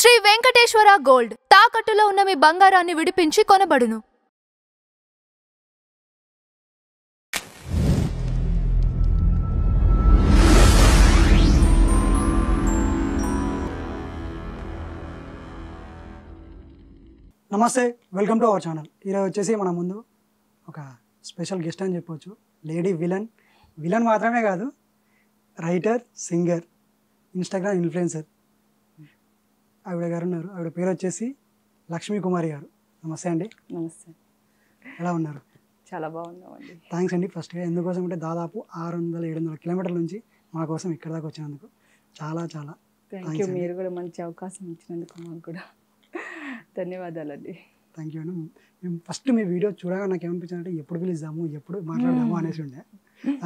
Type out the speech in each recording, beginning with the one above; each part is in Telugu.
శ్రీ వెంకటేశ్వర గోల్డ్ తాకట్టులో ఉన్న మీ బంగారాన్ని విడిపించి కొనబడును. నమస్తే, వెల్కమ్ టు అవర్ ఛానల్. ఈరోజు వచ్చేసి మన ముందు ఒక స్పెషల్ గెస్ట్ అని చెప్పొచ్చు. లేడీ విలన్ మాత్రమే కాదు, రైటర్, సింగర్, ఇన్స్టాగ్రామ్ ఇన్ఫ్లుయెన్సర్ ఆవిడ గారు ఉన్నారు. ఆవిడ పేరు వచ్చేసి లక్ష్మీ కుమారి గారు. నమస్తే అండి. నమస్తే. ఎలా ఉన్నారు? చాలా బాగున్నామండి. థ్యాంక్స్ అండి. ఫస్ట్గా ఎందుకోసం అంటే దాదాపు 600-700 కిలోమీటర్ల నుంచి మా కోసం ఇక్కడ దాకా వచ్చినందుకు చాలా చాలా థ్యాంక్ యూ. మీరు కూడా మంచి అవకాశం ఇచ్చినందుకు మాకు కూడా ధన్యవాదాలండి. థ్యాంక్ యూ అండి. మేము ఫస్ట్ మీ వీడియో చూడగా నాకు ఏమనిపించింది అంటే ఎప్పుడు పిలుద్దాము, ఎప్పుడు మాట్లాడదాము అనేసి ఉండే.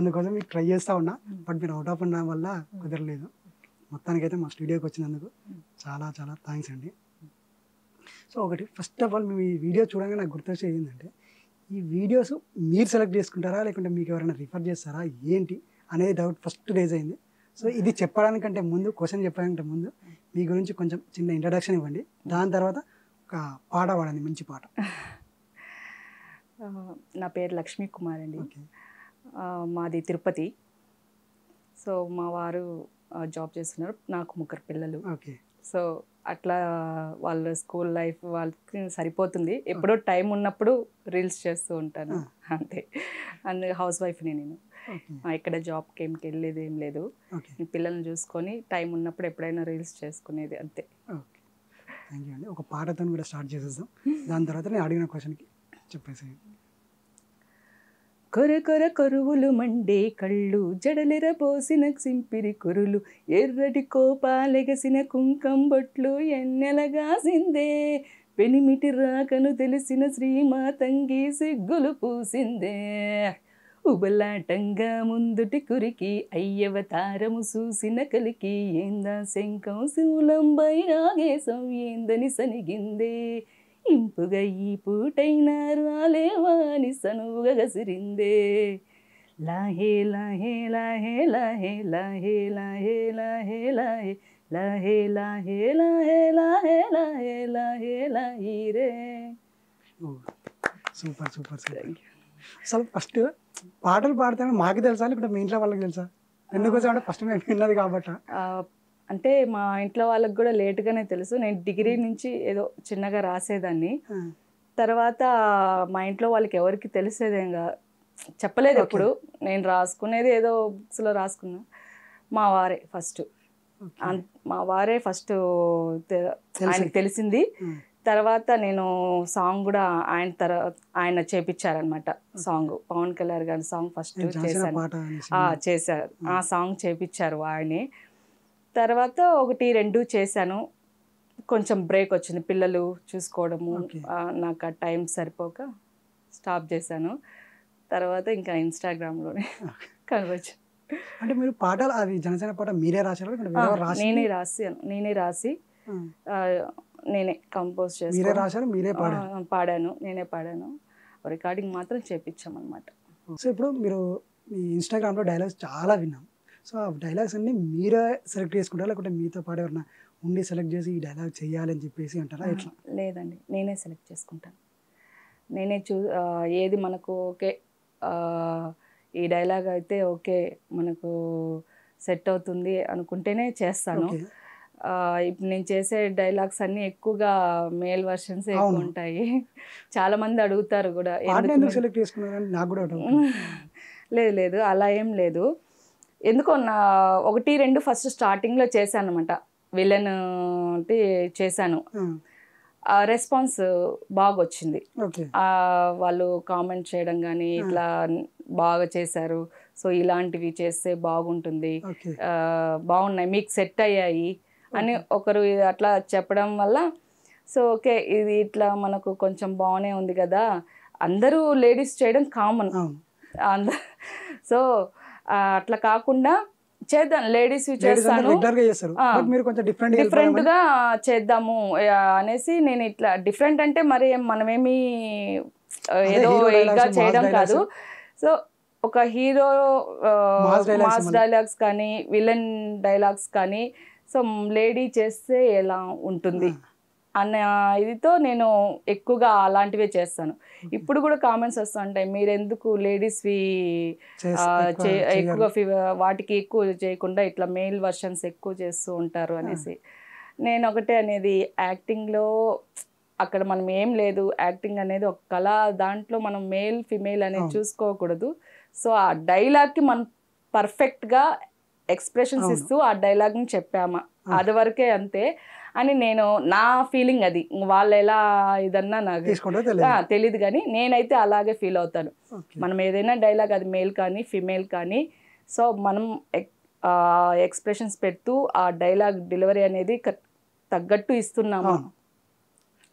అందుకోసం మీకు ట్రై చేస్తూ ఉన్నా, బట్ మీరు అవుట్ ఆఫ్ ఉండడం వల్ల కుదరలేదు. మొత్తానికైతే మా స్టూడియోకి వచ్చినందుకు చాలా చాలా థ్యాంక్స్ అండి. సో ఒకటి, first of all me video చూడగానే నాకు గుర్తొచ్చేది ఏంటంటే, ఈ వీడియోస్ మీరు సెలెక్ట్ చేసుకుంటారా లేకుంటే మీకు ఎవరైనా రిఫర్ చేస్తారా ఏంటి అనేది డౌట్ ఫస్ట్ రేజ్ అయింది. సో ఇది చెప్పడానికంటే ముందు, క్వశ్చన్ చెప్పడానికంటే ముందు మీ గురించి కొంచెం చిన్న ఇంట్రడక్షన్ ఇవ్వండి. దాని తర్వాత ఒక పాట పాడండి, మంచి పాట. నా పేరు లక్ష్మీ కుమార్ అండి. ఓకే. మాది తిరుపతి. సో మా వారు జాబ్ చేస్తున్నారు. నాకు 3 పిల్లలు. ఓకే. సో అట్లా వాళ్ళ స్కూల్ లైఫ్ వాళ్ళకి సరిపోతుంది. ఎప్పుడో టైం ఉన్నప్పుడు రీల్స్ చేస్తూ ఉంటాను అంతే. హౌస్ వైఫ్ని నేను. ఇక్కడ జాబ్కి వెళ్ళేది ఏం లేదు. పిల్లల్ని చూసుకొని టైం ఉన్నప్పుడు ఎప్పుడైనా రీల్స్ చేసుకునేది అంతే. ఓకే, థ్యాంక్ యూ అండి. ఒక పాటతో కూడా స్టార్ట్ చేసేద్దాం. దాని తర్వాత నేను అడిగిన క్వశ్చన్కి చెప్పేసి. కొర కొర కొరువులు మండే కళ్ళు, జడలిర పోసిన సింపిరి కురులు, ఎర్రటి కోపాలెగసిన కుంకం బొట్లు ఎన్నెలగాసిందే, పెనిమిటి రాకను తెలిసిన శ్రీమాతంగి సిగ్గులు పూసిందే, ఉబలాటంగా ముందుటి కురికి అయ్యవతారము చూసిన కలికి, ఏందా శంఖం శూలంబై ఆగేశం ఏందని సనిగిందే, ఇంపుగా ఈ పూటైనా రాలేవాని సనువుగా గసిరిందే, లాహే లాహే లాహే లాహే లాహే లాహే లాహే లాహే లాహే లాహే లాహే లాహే లాహే లాహే లాహిరే. Super super super. అసలు ఫస్ట్ పాటలు పాడతాను మాకు తెలుసా లేకపోతే మీ ఇంట్లో వాళ్ళకి తెలుసా? ఎందుకోసం అంటే ఫస్ట్ మేము విన్నది కాబట్టి. అంటే మా ఇంట్లో వాళ్ళకి కూడా లేట్గానే తెలుసు. నేను డిగ్రీ నుంచి ఏదో చిన్నగా రాసేదాన్ని. తర్వాత మా ఇంట్లో వాళ్ళకి ఎవరికి తెలిసేదేంగా చెప్పలేదు ఎప్పుడు. నేను రాసుకునేది ఏదో బుక్స్లో రాసుకున్నా. మా వారే ఫస్ట్ ఆయనకి తెలిసింది. తర్వాత నేను సాంగ్ కూడా ఆయన చేపించారనమాట. సాంగ్ పవన్ కళ్యాణ్ గారి సాంగ్ ఫస్ట్ చేశారు. ఆ సాంగ్ చేపించారు ఆయనే. తర్వాత 1-2 చేశాను. కొంచెం బ్రేక్ వచ్చింది, పిల్లలు చూసుకోవడము, నాకు ఆ టైం సరిపోక స్టాప్ చేశాను. తర్వాత ఇంకా ఇన్స్టాగ్రామ్లోనే కనవచ్చు. అంటే మీరు పాటలు అది జనసేన పాట మీరే రాశారు? నేనే రాసి నేనే కంపోజ్ చేసి పాడాను. నేనే పాడాను. రికార్డింగ్ మాత్రం చేపించామన్నమాట. సో ఇప్పుడు మీరు మీ ఇన్స్టాగ్రామ్లో డైలాగ్స్ చాలా విన్నాం. సో ఆ డైలాగ్స్ అన్ని మీరే సెలెక్ట్ చేసుకుంటారా లేకుంటే మీతో పాటు ఎవరైనా ఉండి సెలెక్ట్ చేసి ఈ డైలాగ్ చేయాలి అని చెప్పేసి అంటారా? ఎట్లా? లేదండి, నేనే సెలెక్ట్ చేసుకుంటాను. నేనే ఏది మనకు ఓకే, ఈ డైలాగ్ అయితే ఓకే మనకు సెట్ అవుతుంది అనుకుంటేనే చేస్తాను. ఇప్పుడు నేను చేసే డైలాగ్స్ అన్నీ ఎక్కువగా మేల్ వర్షన్స్ ఎక్కువ ఉంటాయి. చాలా మంది అడుగుతారు కూడా, లేదు అలా ఏం లేదు. ఎందుకో 1-2 ఫస్ట్ స్టార్టింగ్లో చేశాను అనమాట. విలన్ అంటే చేశాను. రెస్పాన్స్ బాగా వచ్చింది. వాళ్ళు కామెంట్ చేయడం కానీ ఇట్లా బాగా చేశారు, సో ఇలాంటివి చేస్తే బాగుంటుంది, బాగున్నాయి, మీకు సెట్ అయ్యాయి అని ఒకరు అట్లా చెప్పడం వల్ల, సో ఓకే ఇది ఇట్లా మనకు కొంచెం బాగానే ఉంది కదా, అందరూ లేడీస్ చేయడం కామన్. సో అట్లా కాకుండా చేద్దాం, లేడీస్ చేస్తాను, డిఫరెంట్ గా చేద్దాము అనేసి నేను ఇట్లా డిఫరెంట్ అంటే మరి మనమేమి ఏదో ఇగా చేయడం కాదు. సో ఒక హీరో మాస్ డైలాగ్స్ కానీ విలన్ డైలాగ్స్ కానీ సో లేడీ చేస్తే ఎలా ఉంటుంది అన్న ఇదితో నేను ఎక్కువగా అలాంటివే చేస్తాను. ఇప్పుడు కూడా కామెంట్స్ వస్తూ ఉంటాయి, మీరెందుకు లేడీస్వి ఎక్కువ వాటికి ఎక్కువ చేయకుండా ఇట్లా మేల్ వర్షన్స్ ఎక్కువ చేస్తూ ఉంటారు అనేసి. నేను ఒకటే అనేది, యాక్టింగ్లో అక్కడ మనం ఏం లేదు, యాక్టింగ్ అనేది ఒక కళ, దాంట్లో మనం మేల్ ఫిమేల్ అనేది చూసుకోకూడదు. సో ఆ డైలాగ్కి మనం పర్ఫెక్ట్గా ఎక్స్ప్రెషన్స్ ఇస్తూ ఆ డైలాగ్ని చెప్పామా అది వరకే అంతే అని నేను నా ఫీలింగ్. అది వాళ్ళు ఎలా ఇదన్నా నాకు తెలీదు, కానీ నేనైతే అలాగే ఫీల్ అవుతాను. మనం ఏదైనా డైలాగ్ అది మేల్ కానీ ఫిమేల్ కానీ, సో మనం ఎక్స్ప్రెషన్స్ పెడుతూ ఆ డైలాగ్ డెలివరీ అనేది తగ్గట్టు ఇస్తున్నాము,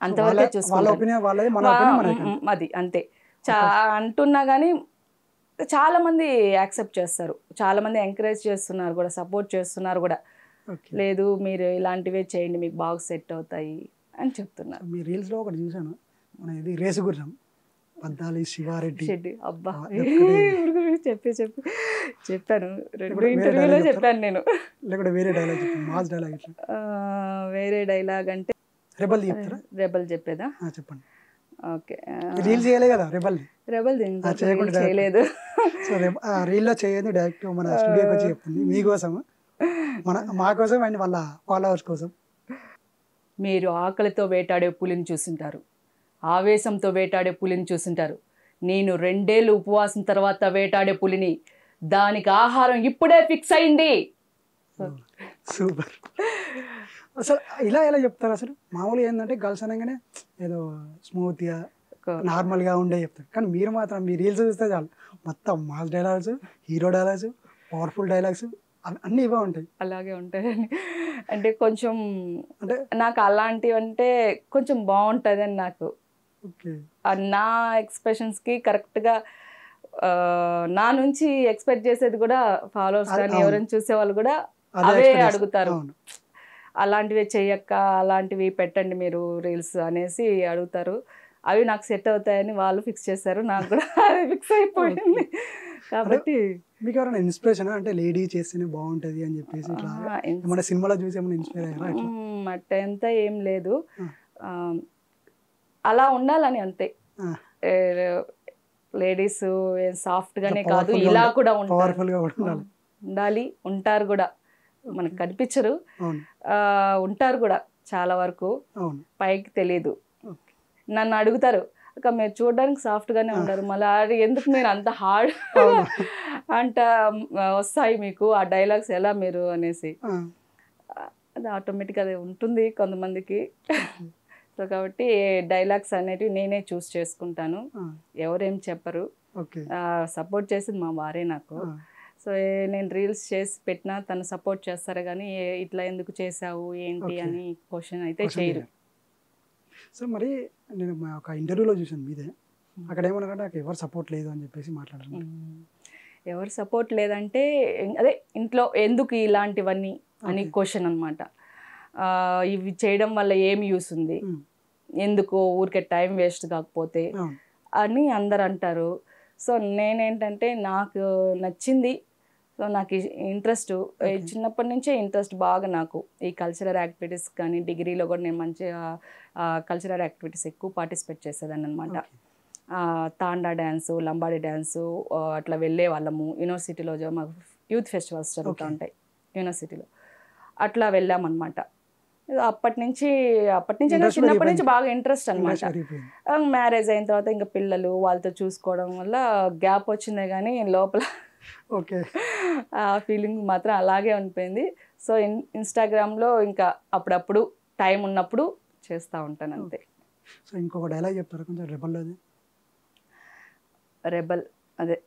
అంతవరకే చూసుకుంటాను. అది అంతే అంటున్నా కానీ చాలా మంది యాక్సెప్ట్ చేస్తారు, చాలా మంది ఎంకరేజ్ చేస్తున్నారు కూడా, సపోర్ట్ చేస్తున్నారు కూడా. లేదు మీరు ఇలాంటివే చేయండి మీకు బాగా సెట్ అవుతాయి అని చెప్తున్నారు. మీ రీల్స్లో ఒకటి చూసాను, మన ఇది రేసు గుర్రం పద్దాలి శివారెడ్డి. అబ్బా చెప్పాను, 2 ఇంటర్వ్యూలో చెప్పాను నేను. లేకుంటే వేరే డైలాగ్, మాస్ డైలాగ్, వేరే డైలాగ్ అంటే రెబల్ చెప్తారా? రెబల్ చెప్పేదా? చెప్పండి. ఓకే, రీల్స్ చేయలే కదా రెబల్ చేయలేదు. సో రీల్లో చేయదు, డైరెక్ట్ మన స్టూడియోకి వచ్చి చెప్తుంది మీకోసం, మా కోసం అండ్ వాళ్ళ ఫాలోవర్స్ కోసం. మీరు ఆకలితో వేటాడే పులిని చూసింటారు, ఆవేశంతో వేటాడే పులిని చూసింటారు. నేను 2 ఏళ్ళు ఉపవాసం తర్వాత వేటాడే పులిని, దానికి ఆహారం ఇప్పుడే ఫిక్స్ అయింది. సూపర్. అసలు ఇలా ఎలా చెప్తారు? అసలు మామూలుగా ఏంటంటే గర్ల్స్ అనగానే ఏదో స్మూత్గా నార్మల్గా ఉండే చెప్తారు, కానీ మీరు మాత్రం మీ రీల్స్ చూస్తే చాలు మొత్తం mass dialogues, hero dialogues, powerful dialogues అన్నీ ఇవే ఉంటాయి. అలాగే ఉంటాయండి. అంటే కొంచెం అంటే నాకు అలాంటివి అంటే కొంచెం బాగుంటుంది అని నాకు. నా ఎక్స్ప్రెషన్స్కి కరెక్ట్గా నా నుంచి ఎక్స్పెక్ట్ చేసేది కూడా ఫాలోవర్స్ కానీ ఎవరైనా చూసేవాళ్ళు కూడా అవే అడుగుతారు. అలాంటివి చెయ్యక్క, అలాంటివి పెట్టండి మీరు రీల్స్ అనేసి అడుగుతారు. అవి నాకు సెట్ అవుతాయని వాళ్ళు ఫిక్స్ చేశారు, నాకు కూడా అది ఫిక్స్ అయిపోయింది. కాబట్టి మీకు ఎవరైనా ఇన్స్పిరేషన్ అంటే లేడీ చేస్తేనే బాగుంటుంది అని చెప్పేసి మన సినిమాలో చూసి ఏమైనా ఇన్స్పైర్ అయ్యారా? అట్టంతా ఏం లేదు, అలా ఉండాలని అంతే. లేడీస్ సాఫ్ట్గానే కాదు, ఇలా కూడా ఉండాలి, ఉంటారు కూడా, మనకు కనిపించరు, ఉంటారు కూడా చాలా వరకు, పైకి తెలీదు. నన్ను అడుగుతారు, అక్క మీరు చూడడానికి సాఫ్ట్గానే ఉంటారు, మళ్ళీ ఎందుకు మీరు అంత హార్డ్ అంట వస్తాయి మీకు ఆ డైలాగ్స్ ఎలా మీరు అనేసి. అది ఆటోమేటిక్గా అది ఉంటుంది కొంతమందికి. సో కాబట్టి డైలాగ్స్ అనేటివి నేనే చూస్ చేసుకుంటాను, ఎవరేం చెప్పరు. సపోర్ట్ చేసింది మా వారే నాకు. సో నేను రీల్స్ చేసి పెట్టినా తను సపోర్ట్ చేస్తారు, కానీ ఇట్లా ఎందుకు చేసావు ఏంటి అని క్వశ్చన్ అయితే చేయరు. సో మరి నేను ఒక ఇంటర్వ్యూలో చూసాను మీదే, అక్కడ ఏమన్నా నాకు ఎవరు సపోర్ట్ లేదు అని చెప్పేసి మాట్లాడారు. ఎవరు సపోర్ట్ లేదంటే అదే ఇంట్లో ఎందుకు ఇలాంటివన్నీ అని క్వశ్చన్ అనమాట. ఇవి చేయడం వల్ల ఏం యూస్ ఉంది, ఎందుకు ఊరికే టైం వేస్ట్ కాకపోతే అని అందరు అంటారు. సో నేనేంటంటే నాకు నచ్చింది, సో నాకు ఇంట్రెస్ట్ చిన్నప్పటి నుంచే ఇంట్రెస్ట్ బాగా నాకు ఈ కల్చరల్ యాక్టివిటీస్ కానీ, డిగ్రీలో కూడా నేను మంచిగా కల్చరల్ యాక్టివిటీస్ ఎక్కువ పార్టిసిపేట్ చేసేదాన్ని అనమాట. తాండా డ్యాన్సు, లంబాడి డ్యాన్సు అట్లా వెళ్ళే వాళ్ళము. యూనివర్సిటీలో మాకు యూత్ ఫెస్టివల్స్ జరుగుతూ ఉంటాయి యూనివర్సిటీలో, అట్లా వెళ్ళామన్నమాట. అప్పటి నుంచి చిన్నప్పటి నుంచి బాగా ఇంట్రెస్ట్ అనమాట. మ్యారేజ్ అయిన తర్వాత ఇంకా పిల్లలు వాళ్ళతో చూసుకోవడం వల్ల గ్యాప్ వచ్చిందే కానీ లోపల ఆ ఫీలింగ్ మాత్రం అలాగే ఉండిపోయింది. సో ఇన్స్టాగ్రామ్లో ఇంకా అప్పుడప్పుడు టైం ఉన్నప్పుడు చేస్తూ ఉంటాను అంతే. సో ఇంకొక డైలాగ్ చెప్తారా కొంచెం రెబల్లోది? రెబల్ అదే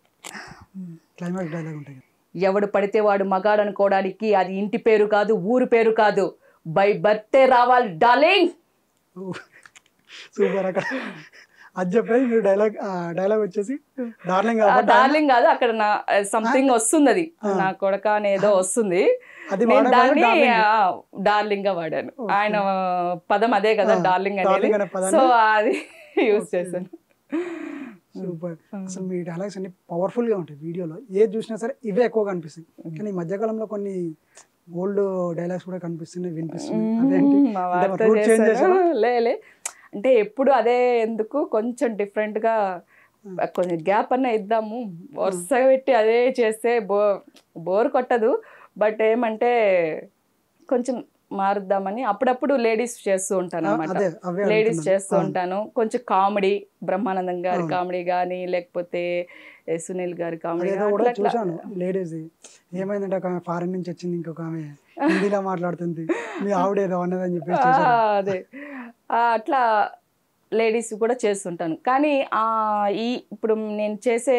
క్లైమాక్స్ డైలాగ్ ఉంటుంది, ఎవడు పడితే వాడు మగాడు అనుకోవడానికి అది ఇంటి పేరు కాదు, ఊరు పేరు కాదు, బై బర్తే రావాలి డార్లింగ్. సూపర్. అక్కడ అది చెప్పేది మీరు డైలాగ్ వచ్చేసి డార్లింగ్ కాదు, అక్కడ నా సంథింగ్ వస్తుంది, అది నా కొడక అనేదో వస్తుంది, దాన్ని డార్లింగ్ గా వాడాను. ఆయన పదం అదే కదా డార్లింగ్ అనేది, సో అది యూజ్ చేశాను. సూపర్. అసలు మీ డైలాగ్స్ అన్ని పవర్ఫుల్ గా ఉంటాయి, వీడియోలో ఏది చూసినా సరే ఇవే ఎక్కువగా అనిపిస్తాయి. కానీ ఈ మధ్యకాలంలో కొన్ని ఓల్డ్ డైలాగ్స్ కూడా కనిపిస్తున్నాయి, వినిపిస్తున్నాయి. అదేంటి మా అంటే వారితో రూట్ చేంజ్ చేశాను. చేశారా? లే అంటే ఎప్పుడు అదే ఎందుకు, కొంచెం డిఫరెంట్గా కొంచెం గ్యాప్ అన్న ఇద్దాము, వరుసగా పెట్టి అదే చేస్తే బోర్ కొట్టదు. బట్ ఏమంటే కొంచెం మారుద్దామని అప్పుడప్పుడు లేడీస్ చేస్తూ ఉంటాను అనమాట. అదే అవే లేడీస్ అడుగుతున్నాను. చేస్తూ ఉంటాను. కొంచెం కామెడీ, బ్రహ్మానందం గారి కామెడీ కానీ, లేకపోతే సునీల్ గారి కామెడీ అదేదో కూడా చూసాను లేడీస్. ఏమైందంటే ఒక ఆమె ఫారెన్ నుంచి వచ్చింది, ఇంకొక ఆమె హిందీలో మాట్లాడుతుంది, మీ ఆవిడేదో అన్నదని చెప్పేసి చూసాను. అదే అట్లా లేడీస్ కూడా చేస్తుంటాను. కానీ ఇప్పుడు నేను చేసే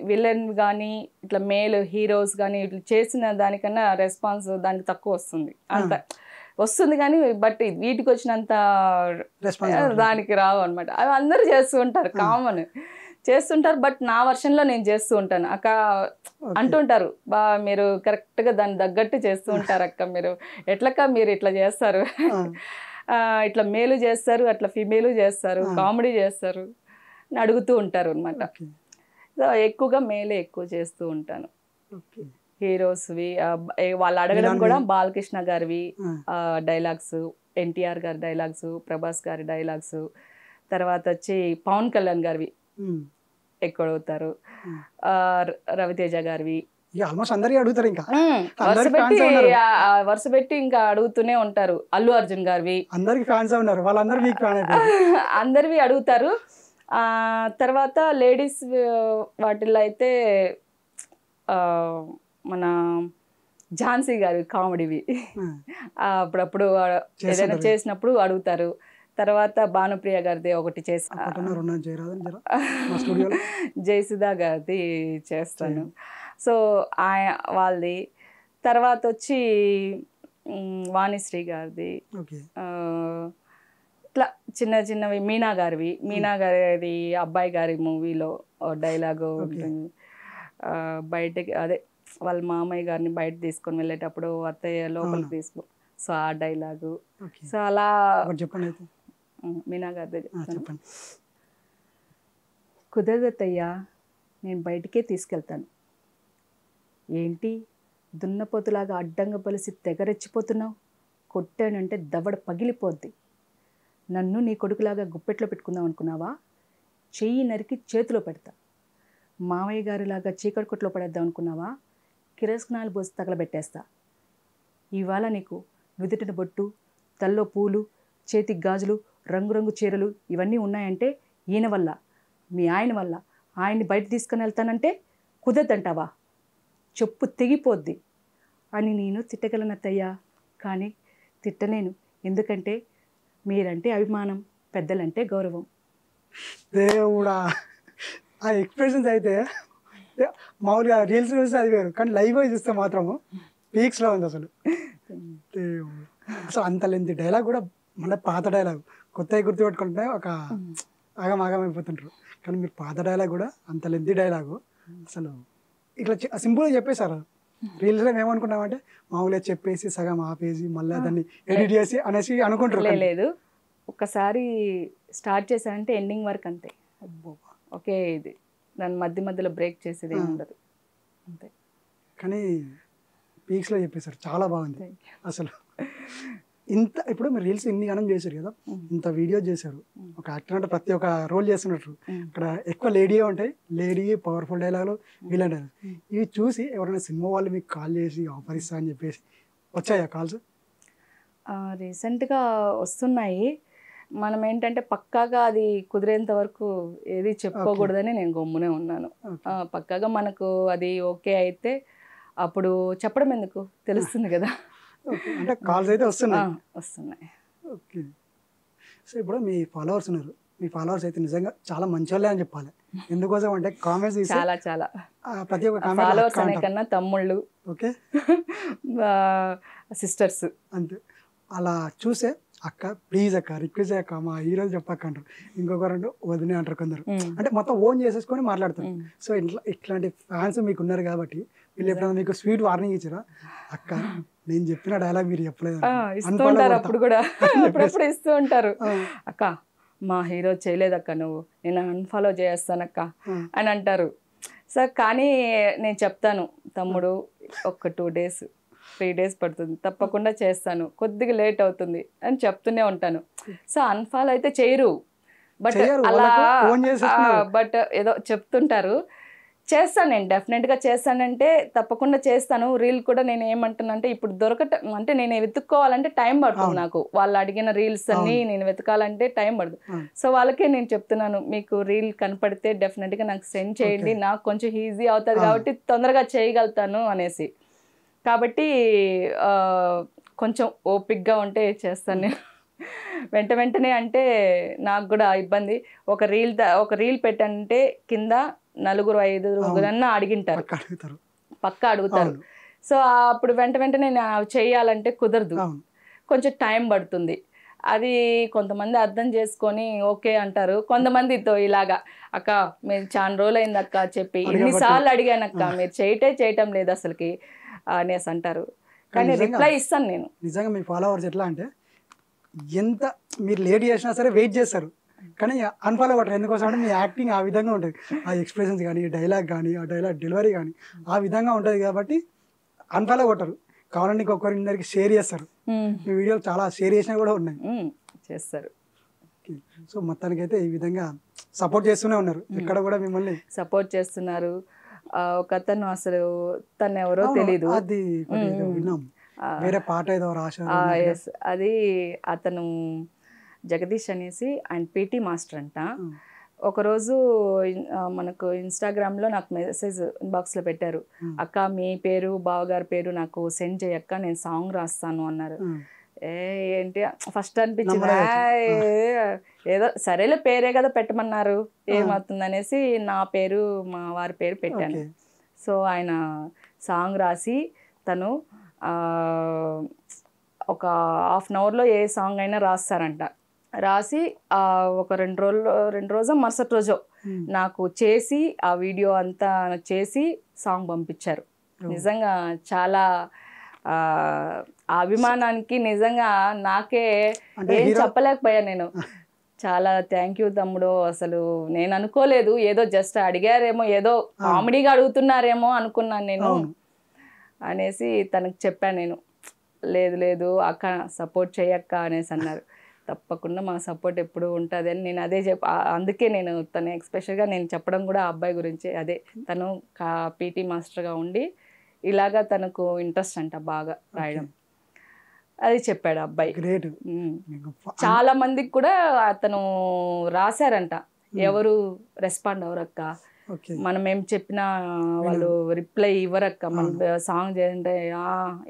విలన్ కానీ ఇట్లా మేల్ హీరోస్ కానీ ఇట్లా చేసిన దానికన్నా రెస్పాన్స్ దానికి తక్కువ వస్తుంది. అంత వస్తుంది కానీ బట్ వీటికి వచ్చినంత దానికి రావు అనమాట. అవి అందరూ చేస్తూ ఉంటారు, కామన్ చేస్తుంటారు. బట్ నా వర్షన్లో నేను చేస్తూ ఉంటాను. అక్క అంటుంటారు, మీరు కరెక్ట్గా దాన్ని తగ్గట్టు చేస్తూ ఉంటారు అక్క, మీరు ఎట్లక్క మీరు ఇట్లా చేస్తారు, ఇట్లా మేలు చేస్తారు, అట్లా ఫిమేలు చేస్తారు, కామెడీ చేస్తారు అని అడుగుతూ ఉంటారు అనమాట. సో ఎక్కువగా మేలే ఎక్కువ చేస్తూ ఉంటాను. హీరోస్వి వాళ్ళు అడగడం కూడా బాలకృష్ణ గారివి డైలాగ్స్, ఎన్టీఆర్ గారి డైలాగ్స్, ప్రభాస్ గారి డైలాగ్స్, తర్వాత వచ్చి పవన్ కళ్యాణ్ గారివి ఎక్కువ అడుగుతారు, రవితేజ గారివి ఆల్మోస్ట్ అందరికీ అడుగుతారు. ఇంకా వరుస పెట్టి ఇంకా అడుగుతూనే ఉంటారు. అల్లు అర్జున్ గారివి అందరికి ఫ్యాన్స్ ఉన్నారు, వాళ్ళందరూ మీకు ఫ్యాన్ అయిపోయారు. అందరివి అడుగుతారు. తర్వాత లేడీస్ వాటిల్లో అయితే మన ఝాన్సీ గారి కామెడీవి అప్పుడప్పుడు ఏదైనా చేసినప్పుడు అడుగుతారు. తర్వాత భానుప్రియ గారిది ఒకటి జయసుధా గారిది చేస్తాను. సో వాళ్ళది. తర్వాత వచ్చి వాణిశ్రీ గారిది, ఇట్లా చిన్న చిన్నవి మీనా గారివి. మీనా గారిది అబ్బాయి గారి మూవీలో డైలాగు ఉంటుంది, బయటకి అదే వాళ్ళ మామయ్య గారిని బయట తీసుకొని వెళ్ళేటప్పుడు అత్తయ్య లోపలికి తీసుకో, సో ఆ డైలాగు. సో అలా చెప్పండి. మీనా గారి కుదరదత్తయ్యా, నేను బయటికే తీసుకెళ్తాను. ఏంటి దున్నపోతులాగా అడ్డంగా పలిసి తెగరెచ్చిపోతున్నావు? కొట్టానంటే దవడ పగిలిపోద్ది. నన్ను నీ కొడుకులాగా గుప్పెట్లో పెట్టుకుందాం అనుకున్నావా? చెయ్యి నరికి చేతిలో పెడతా. మావయ్య గారిలాగా చీకటి కొట్లో పడేద్దాం అనుకున్నావా? కిరసనాలు పోసి తగలబెట్టేస్తా. ఇవాళ నీకు నుదుటిన బొట్టు, తల్లో పూలు, చేతికి గాజులు, రంగురంగు చీరలు ఇవన్నీ ఉన్నాయంటే ఈయన వల్ల, మీ ఆయన వల్ల. ఆయన్ని బయట తీసుకుని వెళ్తానంటే కుదరదంటావా? చెప్పు తెగిపోద్ది అని నేను తిట్టగలనత్తయ్యా, కానీ తిట్టలేను. ఎందుకంటే మీరంటే అభిమానం, పెద్దలంటే గౌరవం. దేవుడా, ఆ ఎక్స్ప్రెషన్స్ అయితే మామూలుగా రీల్స్ చూస్తే అది వేరు, కానీ లైవ్ చూస్తే మాత్రము పీక్స్లో ఉంది అసలు. అసలు అంత లెంత్ డైలాగ్ కూడా మళ్ళీ పాత డైలాగ్ కొత్తవి గుర్తుపెట్టుకుంటే ఒక ఆగమైపోతుంటారు. కానీ మీరు పాత డైలాగ్ కూడా అంత లెంత్ డైలాగు అసలు ఇట్లా సింపుల్గా చెప్పేశారు. రీల్స్లో ఏమనుకున్నామంటే మామూలుగా చెప్పేసి సగం ఆపేసి మళ్ళీ దాన్ని ఎడిట్ చేసి అనేసి అనుకుంటారు. లేదు, ఒక్కసారి స్టార్ట్ చేశానంటే ఎండింగ్ వరకు అంతే. ఓకే, ఇది దాని మధ్యలో బ్రేక్ చేసేది ఏమి ఉండదు అంతే. కానీ పీక్స్లో చెప్పేశారు, చాలా బాగుంది అసలు. ఇంత ఇప్పుడు మీరు రీల్స్ ఇన్ని గణం చేశారు కదా, ఇంత వీడియో చేశారు, ఒక యాక్టర్ అంటే ప్రతి ఒక్క రోల్ చేస్తున్నట్టు. ఇక్కడ ఎక్కువ లేడీయే ఉంటాయి, లేడీ పవర్ఫుల్ డైలాగులు, విలన్ డైలాగ్. ఇవి చూసి ఎవరైనా సినిమా వాళ్ళు మీకు కాల్ చేసి ఆఫర్ ఇస్తా అని చెప్పేసి వచ్చాయా కాల్స్? రీసెంట్గా వస్తున్నాయి. మనం ఏంటంటే పక్కాగా అది కుదిరేంత వరకు ఏది చెప్పుకోకూడదని నేను గమ్మునే ఉన్నాను. పక్కాగా మనకు అది ఓకే అయితే అప్పుడు చెప్పడం ఎందుకు, తెలుస్తుంది కదా. అంటే కాల్స్ అయితే వస్తున్నాయి. ఓకే. సో ఇప్పుడు మీ ఫాలోవర్స్ ఉన్నారు, మీ ఫాలోవర్స్ అయితే నిజంగా చాలా మంచి వాళ్ళే అని చెప్పాలి. ఎందుకోసం అంటే కామెంట్స్ చాలా ప్రతి ఒక్క ఫాలోవర్స్ అనే కన్నా తమ్ముళ్ళు, ఓకే, సిస్టర్స్ అంతే. అలా చూసే అక్క ప్లీజ్ అక్క రిక్వెస్ట్ అక్క మా హీరోలు చెప్పక్క అంటారు, ఇంకొకరు వదిలే అంటారు కొందరు. అంటే మొత్తం ఓన్ చేసేసుకొని మాట్లాడతారు. సో ఇట్లాంటి ఫ్యాన్స్ మీకు ఉన్నారు కాబట్టి వీళ్ళు ఎప్పుడైనా మీకు స్వీట్ వార్నింగ్ ఇచ్చారా? అక్క నేను చెప్పిన డైలాగ్ మీరు చెప్పలేదు ఇస్తూ ఉంటారు, అప్పుడు కూడా అప్పుడప్పుడు ఇస్తూ ఉంటారు. అక్క మా హీరో చేయలేదక్క, నువ్వు నేను అన్ఫాలో చేస్తానక్క అని అంటారు. సార్ కానీ నేను చెప్తాను, తమ్ముడు ఒక్క 2 days 3 days పడుతుంది, తప్పకుండా చేస్తాను, కొద్దిగా లేట్ అవుతుంది అని చెప్తూనే ఉంటాను. సో అన్ఫాలో అయితే చేయరు, బట్ చెయ్యరు, అలా వాళ్ళకు own చేసేస్తున్నారు. బట్ ఏదో చెప్తుంటారు. చేస్తాను నేను, డెఫినెట్గా చేస్తానంటే తప్పకుండా చేస్తాను. రీల్ కూడా నేను ఏమంటున్నానంటే ఇప్పుడు అంటే నేను వెతుక్కోవాలంటే టైం పడుతుంది నాకు. వాళ్ళు అడిగిన రీల్స్ అన్ని నేను వెతకాలంటే టైం పడుతుంది. సో వాళ్ళకే నేను చెప్తున్నాను, మీకు రీల్ కనపడితే డెఫినెట్గా నాకు సెండ్ చేయండి, నాకు కొంచెం ఈజీ అవుతుంది కాబట్టి తొందరగా చేయగలుగుతాను అనేసి. కాబట్టి కొంచెం ఓపిక్గా ఉంటే చేస్తాను నేను. వెంటనే అంటే నాకు కూడా ఇబ్బంది. ఒక రీల్ పెట్టంటే కింద 4-5 అడిగింటారు, పక్కా అడుగుతారు. సో అప్పుడు వెంటనే నేను చేయాలంటే కుదరదు, కొంచెం టైం పడుతుంది. అది కొంతమంది అర్థం చేసుకొని ఓకే అంటారు, కొంతమందితో ఇలాగా అక్క మీరు చాలా రోజులు అయింది అక్క చెప్పి ఎన్నిసార్లు అడిగానక్క మీరు చేయటం లేదు అసలుకి అనేసి అంటారు. కానీ రిప్లై ఇస్తాను నేను. నిజంగా మీ ఫాలోవర్స్ ఎట్లా అంటే ఎంత మీరు లేట్ చేసినా సరే వెయిట్ చేస్తారు, కానీ అన్ఫాలో కొట్టరు. ఎందుకోసం అంటే మీ యాక్టింగ్ ఆ విధంగా ఉంటుంది, ఆ ఎక్స్ప్రెషన్స్ కానీ డైలాగ్ కానీ ఆ డైలాగ్ డెలివరీ కానీ ఆ విధంగా ఉంటుంది కాబట్టి అన్ఫాలో కొట్టరు. కావాలంటే ఇంకొకరిందరికి షేర్ చేస్తారు. మీ వీడియోలు చాలా షేర్ చేసినా కూడా ఉన్నాయి, చేస్తారు. సో మొత్తానికైతే ఈ విధంగా సపోర్ట్ చేస్తూనే ఉన్నారు, ఇక్కడ కూడా మిమ్మల్ని సపోర్ట్ చేస్తున్నారు. ఒక అతను అసలు తను ఎవరో తెలీదు, అది విన్నాం, వేరే పాట ఏదో రాశారు. అది అతను జగదీష్ అనేసి ఆయన పీటీ మాస్టర్ అంట. ఒకరోజు మనకు ఇన్స్టాగ్రామ్లో నాకు మెసేజ్ ఇన్బాక్స్లో పెట్టారు, అక్క మీ పేరు బావగారి పేరు నాకు సెండ్ చేయక్క నేను సాంగ్ రాస్తాను అన్నారు. ఏంటి ఫస్ట్ అనిపించింది, ఏదో సరేలే పేరే కదా పెట్టమన్నారు ఏమవుతుంది అనేసి నా పేరు మా వారి పేరు పెట్టాను. సో ఆయన సాంగ్ రాసి తను ఒక ½ an hourలో ఏ సాంగ్ అయినా రాస్తారంట. రాసి ఒక 2 రోజు మరుసటి రోజు నాకు చేసి ఆ వీడియో అంతా చేసి సాంగ్ పంపించారు. నిజంగా చాలా అభిమానానికి నిజంగా నాకే ఏం చెప్పలేకపోయా నేను. చాలా థ్యాంక్ యూ తమ్ముడు, అసలు నేను అనుకోలేదు, ఏదో జస్ట్ అడిగారేమో, ఏదో కామెడీగా అడుగుతున్నారేమో అనుకున్నాను నేను అనేసి తనకు చెప్పాను నేను. లేదు అక్క సపోర్ట్ చేయక్క అనేసి అన్నారు. తప్పకుండా మా సపోర్ట్ ఎప్పుడు ఉంటుంది అని నేను అదే అందుకే నేను తను ఎక్స్పెషల్గా నేను చెప్పడం కూడా ఆ అబ్బాయి గురించి అదే. తను పీటీ మాస్టర్గా ఉండి ఇలాగా తనకు ఇంట్రెస్ట్ అంట బాగా రాయడం, అది చెప్పాడు అబ్బాయి. గ్రేట్. చాలా మందికి కూడా అతను రాశారంట, ఎవరు రెస్పాండ్ అవరక్క, మనం ఏం చెప్పినా వాళ్ళు రిప్లై ఇవ్వరక్క, మన సాంగ్ చేయంటే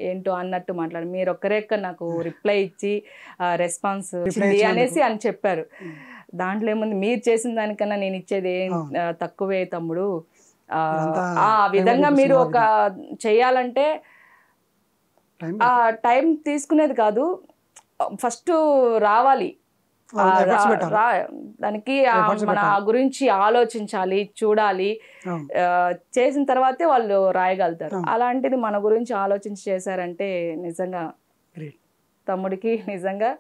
ఏంటో అన్నట్టు మాట్లాడు, మీరు ఒక్కరే నాకు రిప్లై ఇచ్చి రెస్పాన్స్ ఇచ్చింది అనేసి అని చెప్పారు. దాంట్లో ఏముంది, మీరు చేసిన దానికన్నా నేను ఇచ్చేది ఏం తక్కువే తమ్ముడు, ఆ విధంగా మీరు ఒక చెయ్యాలంటే టైం తీసుకునేది కాదు, ఫస్ట్ రావాలి, దానికి మన గురించి ఆలోచించాలి, చూడాలి, చేసిన తర్వాతే వాళ్ళు రాయగలుగుతారు. అలాంటిది మన గురించి ఆలోచించి చేశారంటే నిజంగా తమ్ముడికి నిజంగా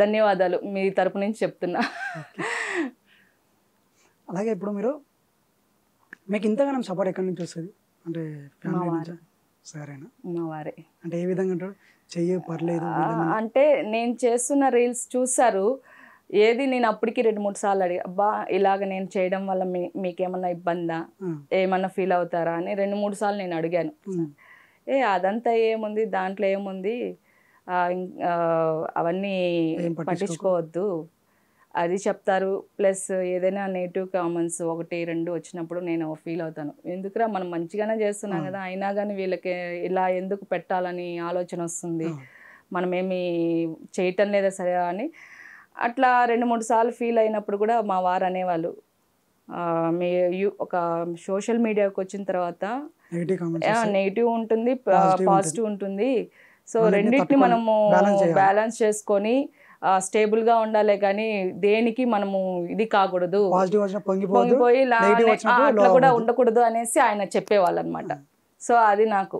ధన్యవాదాలు మీ తరపు నుంచి చెప్తున్నా. అలాగే ఇప్పుడు మీరు మీకు ఇంతగానం సపోర్ట్ ఎక్కడి నుంచి వస్తుంది అంటే ఫ్యామిలీ నుంచి? సరేనా, మా వారే. అంటే ఏ విధంగా అంటారు, చెయ్యి పర్లేదు అంటే నేను చేస్తున్న రీల్స్ చూసారు, ఏది నేను అప్పటికి 2-3 సార్లు అడిగా, అబ్బా ఇలాగ నేను చేయడం వల్ల మీకేమన్నా ఇబ్బందా, ఏమన్నా ఫీల్ అవుతారా అని 2-3 సార్లు నేను అడిగాను. అదంతా ఏముంది, దాంట్లో ఏముంది, అవన్నీ పట్టించుకోవద్దు అది చెప్తారు. ప్లస్ ఏదైనా నెగిటివ్ కామెంట్స్ 1-2 వచ్చినప్పుడు నేను ఫీల్ అవుతాను, ఎందుకురా మనం మంచిగానే చేస్తున్నాం కదా, అయినా కానీ వీళ్ళకి ఇలా ఎందుకు పెట్టాలని ఆలోచన వస్తుంది, మనమేమి చేయటం లేదా సరే అని. అట్లా 2-3 సార్లు ఫీల్ అయినప్పుడు కూడా మా వారు అనేవాళ్ళు, మీ ఒక సోషల్ మీడియాకి వచ్చిన తర్వాత నెగిటివ్ ఉంటుంది, పాజిటివ్ ఉంటుంది, సో రెండింటిని మనము బ్యాలెన్స్ చేసుకొని స్టేబుల్గా ఉండాలి, కానీ దేనికి మనము ఇది కాకూడదు, పొంగిపోయి అట్లా కూడా ఉండకూడదు అనేసి ఆయన చెప్పేవాళ్ళు అనమాట. సో అది నాకు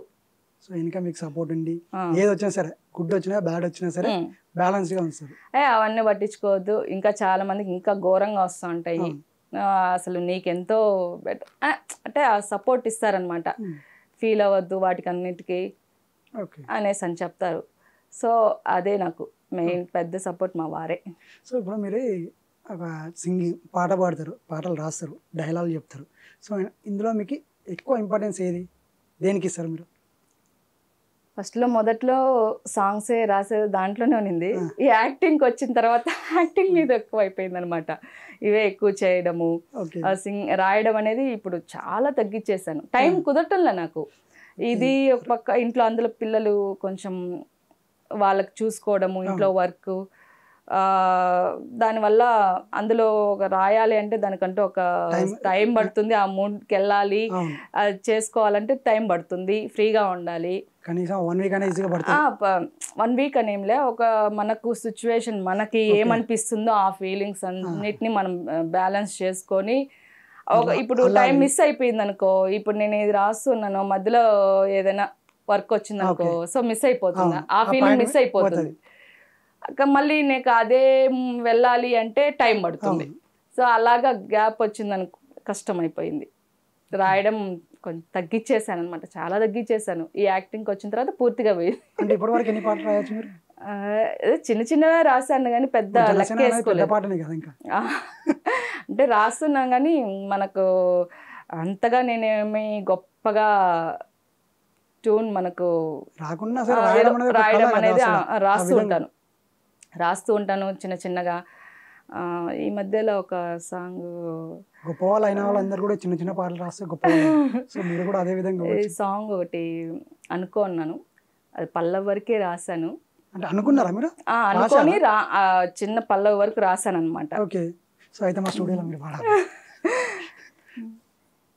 సో ఇంకా మీకు సపోర్ట్ ఉండి ఏది వచ్చినా సరే, గుడ్ వచ్చినా బ్యాడ్ వచ్చినా సరే బ్యాలెన్స్ గా ఉంటుంది. అవన్నీ పట్టించుకోవద్దు, ఇంకా చాలా మందికి ఇంకా ఘోరంగా వస్తూ ఉంటాయి, అసలు నీకెంతో బెటర్ అంటే ఆ సపోర్ట్ ఇస్తారనమాట. ఫీల్ అవ్వద్దు వాటికి అన్నిటికీ, ఓకే. అనేసి అని చెప్తారు. సో అదే నాకు మెయిన్ పెద్ద సపోర్ట్ మా వారే. సో ఇప్పుడు మీరు ఒక సింగింగ్ పాట పాడతారు, పాటలు రాస్తారు, డైలాగులు చెప్తారు. సో ఇందులో మీకు ఎక్కువ ఇంపార్టెన్స్ ఏది, దేనికి ఇస్తారు మీరు? ఫస్ట్లో మొదట్లో సాంగ్సే రాసే దాంట్లోనే ఉన్నింది. ఈ యాక్టింగ్కి వచ్చిన తర్వాత యాక్టింగ్ మీద ఎక్కువ అయిపోయింది అనమాట. ఇవే ఎక్కువ చేయడము, ఓకే. రాయడం అనేది ఇప్పుడు చాలా తగ్గించేసాను. టైం కుదరటంలే నాకు. ఇది ఒక పక్క ఇంట్లో అందులో పిల్లలు కొంచెం వాళ్ళకి చూసుకోవడము, ఇంట్లో వర్క్, దానివల్ల అందులో ఒక రాయాలి అంటే దానికంటూ ఒక టైం పడుతుంది. ఆ మూడ్కి వెళ్ళాలి, అది చేసుకోవాలంటే టైం పడుతుంది. ఫ్రీగా ఉండాలి. కనీసం 1 వీక్ అనేది ఈజీగా పడుతుంది. 1 వీక్ అనేంలే, ఒక మనకు సిచ్యువేషన్ మనకి ఏమనిపిస్తుందో ఆ ఫీలింగ్స్ అన్నిటిని మనం బ్యాలెన్స్ చేసుకొని ఇప్పుడు టైం మిస్ అయిపోయింది అనుకో, ఇప్పుడు నేను ఇది రాస్తున్నాను మధ్యలో ఏదైనా వర్క్ వచ్చింది అనుకో, సో మిస్ అయిపోతుంది, ఆ ఫీలింగ్ మిస్ అయిపోతుంది. మళ్ళీ నీకు అదే వెళ్ళాలి అంటే టైం పడుతుంది. సో అలాగా గ్యాప్ వచ్చింది అనుకో, కష్టం అయిపోయింది. రాయడం కొంచెం తగ్గించేసాను అనమాట, చాలా తగ్గించేసాను. ఈ యాక్టింగ్కి వచ్చిన తర్వాత పూర్తిగా పోయింది. అంటే ఇప్పటివరకు ఎన్ని పాటలు రాయొచ్చు మీరు? చిన్న చిన్నవే రాశాను కానీ పెద్ద లెక్క వేసుకోలేదు. అంటే రాస్తున్నాం కానీ మనకు అంతగా నేనేమి గొప్పగా ట్యూన్ మనకు రాకుండా రాయడం అనేది రాస్తూ ఉంటాను చిన్న చిన్నగా. ఈ మధ్యలో ఒక సాంగ్, గొప్ప వాళ్ళు అయిన వాళ్ళందరూ కూడా చిన్న చిన్న పాటలు రాస్తే గొప్ప. సో మీరు కూడా అదే విధంగా సాంగ్ ఒకటి అనుకున్నాను, అది పల్లవి వరకే రాశాను. అంటే అనుకున్నారా మీరు? అనుకొని చిన్న పల్లవి వరకు రాశాను అనమాట. ఓకే. సో అయితే మా స్టూడియోలో మీరు పాడాలి.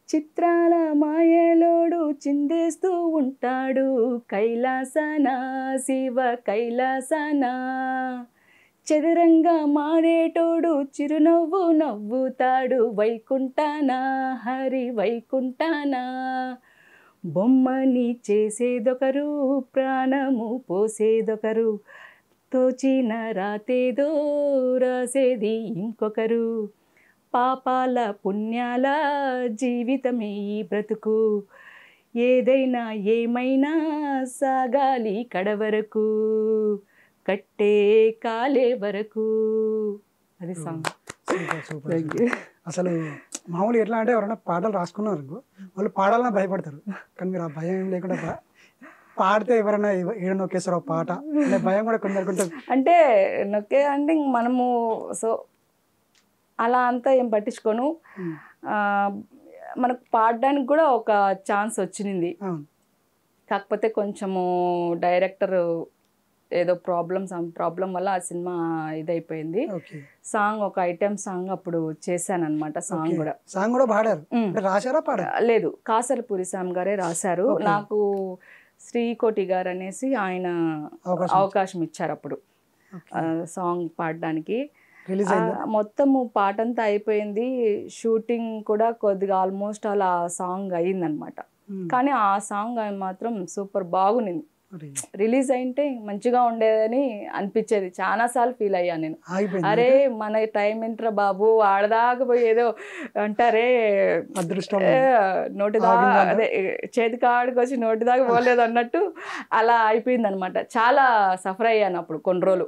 చిత్రాల మాయలోడు చిందేస్తూ ఉంటాడు కైలాసన శివ కైలాసన, చదరంగా మారేటోడు చిరునవ్వు నవ్వుతాడు వైకుంఠానా హరి వైకుంఠానా, బొమ్మని చేసేదొకరు ప్రాణము పోసేదొకరు, తోచిన రాతేదో రాసేది ఇంకొకరు, పాపాల పుణ్యాల జీవితమే ఈ బ్రతుకు, ఏదైనా ఏమైనా సాగాలి కడవరకు, కట్టే కాలే వరకు. అది సాంగ్. అసలు మామూలు ఎట్లా అంటే ఎవరైనా పాటలు రాసుకున్నారు వాళ్ళు పాడాలని భయపడతారు, కానీ మీరు ఆ భయం ఏం లేకుండా పాడితే ఎవరైనా ఏడ నొక్కేస్తారు ఆ పాట అనే భయం కూడా కొందరికి. అంటే నొక్కే అంటే మనము సో అలా అంతా ఏం పట్టించుకోను. మనకు పాడడానికి కూడా ఒక ఛాన్స్ వచ్చింది, కాకపోతే కొంచెము డైరెక్టర్ ఏదో ప్రాబ్లం వల్ల ఆ సినిమా ఇదైపోయింది. సాంగ్ ఒక ఐటెం సాంగ్ అప్పుడు చేశాను అనమాట. సాంగ్ కూడా పాడారు, రాశారా పాడారు? లేదు, కాసరపూరి శ్యామ్ గారే రాశారు. నాకు శ్రీకోటి గారు అనేసి ఆయన అవకాశం ఇచ్చారు అప్పుడు సాంగ్ పాడడానికి. మొత్తము పాటంతా అయిపోయింది, షూటింగ్ కూడా కొద్దిగా ఆల్మోస్ట్ అలా సాంగ్ అయిందనమాట. కానీ ఆ సాంగ్ మాత్రం సూపర్ బాగుంది. రిలీజ్ అయింటే మంచిగా ఉండేదని అనిపించేది. చాలా సార్లు ఫీల్ అయ్యాను నేను, అరే మన టైం ఏంట్రా బాబు, ఆడదాకా పోయి ఏదో అంటారే నోటి దాకా అదే చేతి కాడికి వచ్చి నోటి దాకా పోలేదు అన్నట్టు అలా అయిపోయింది అనమాట. చాలా సఫర్ అయ్యాను అప్పుడు కొన్ని రోజులు.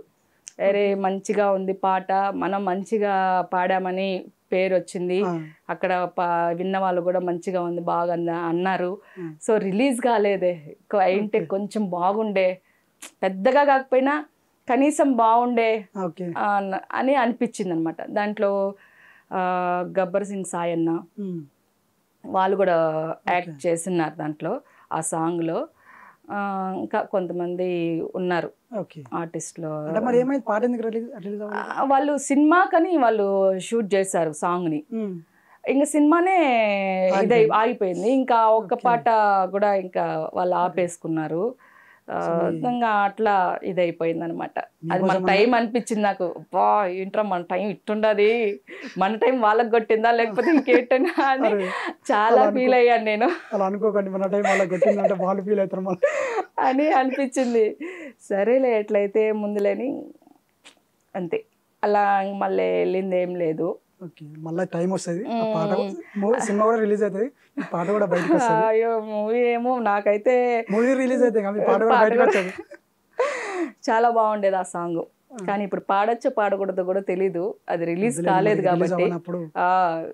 అరే మంచిగా ఉంది పాట, మనం మంచిగా పాడామని పేరు వచ్చింది, అక్కడ విన్న వాళ్ళు కూడా మంచిగా ఉంది బాగా అన్నారు. సో రిలీజ్ కాలేదే, అయింటే కొంచెం బాగుండే, పెద్దగా కాకపోయినా కనీసం బాగుండే అని అనిపించింది అనమాట. దాంట్లో గబ్బర్ సింగ్ సాయన్న వాళ్ళు కూడా యాక్ట్ చేస్తున్నారు దాంట్లో ఆ సాంగ్లో. ఇంకా కొంతమంది ఉన్నారు ఆర్టిస్ట్లో. వాళ్ళు సినిమా కానీ వాళ్ళు షూట్ చేశారు సాంగ్ని, ఇంకా సినిమానే ఇదే ఆగిపోయింది. ఇంకా ఒక్క పాట కూడా ఇంకా వాళ్ళు ఆపేసుకున్నారు. ఇంకా అట్లా ఇదైపోయింది అనమాట. అది మన టైం అనిపించింది నాకు, బా ఏంట్రా మన టైం ఇట్టుండది, మన టైం వాళ్ళకి కొట్టిందా లేకపోతే ఇంకేంటనా అని చాలా ఫీల్ అయ్యాను నేను. అని అనిపించింది. సరేలే ఎట్లయితే ముందులేని అంతే, అలా మళ్ళీ వెళ్ళింది ఏం లేదు. ఓకే మళ్ళీ టైం వస్తుంది ఆ పాట సినిమా కూడా రిలీజ్ అవుతుంది ఈ పాట కూడా బయటకు వస్తుంది అయ్యో మూవీ ఏమో నాకైతే మూవీ రిలీజ్ అవుతుంది కానీ పాట కూడా బయటకు వస్తుంది చాలా బాగుండేది ఆ సాంగ్ కానీ ఇప్పుడు పాడొచ్చో పాడకూడదో కూడా తెలీదు అది రిలీజ్ కాలేదు కాబట్టి అప్పుడు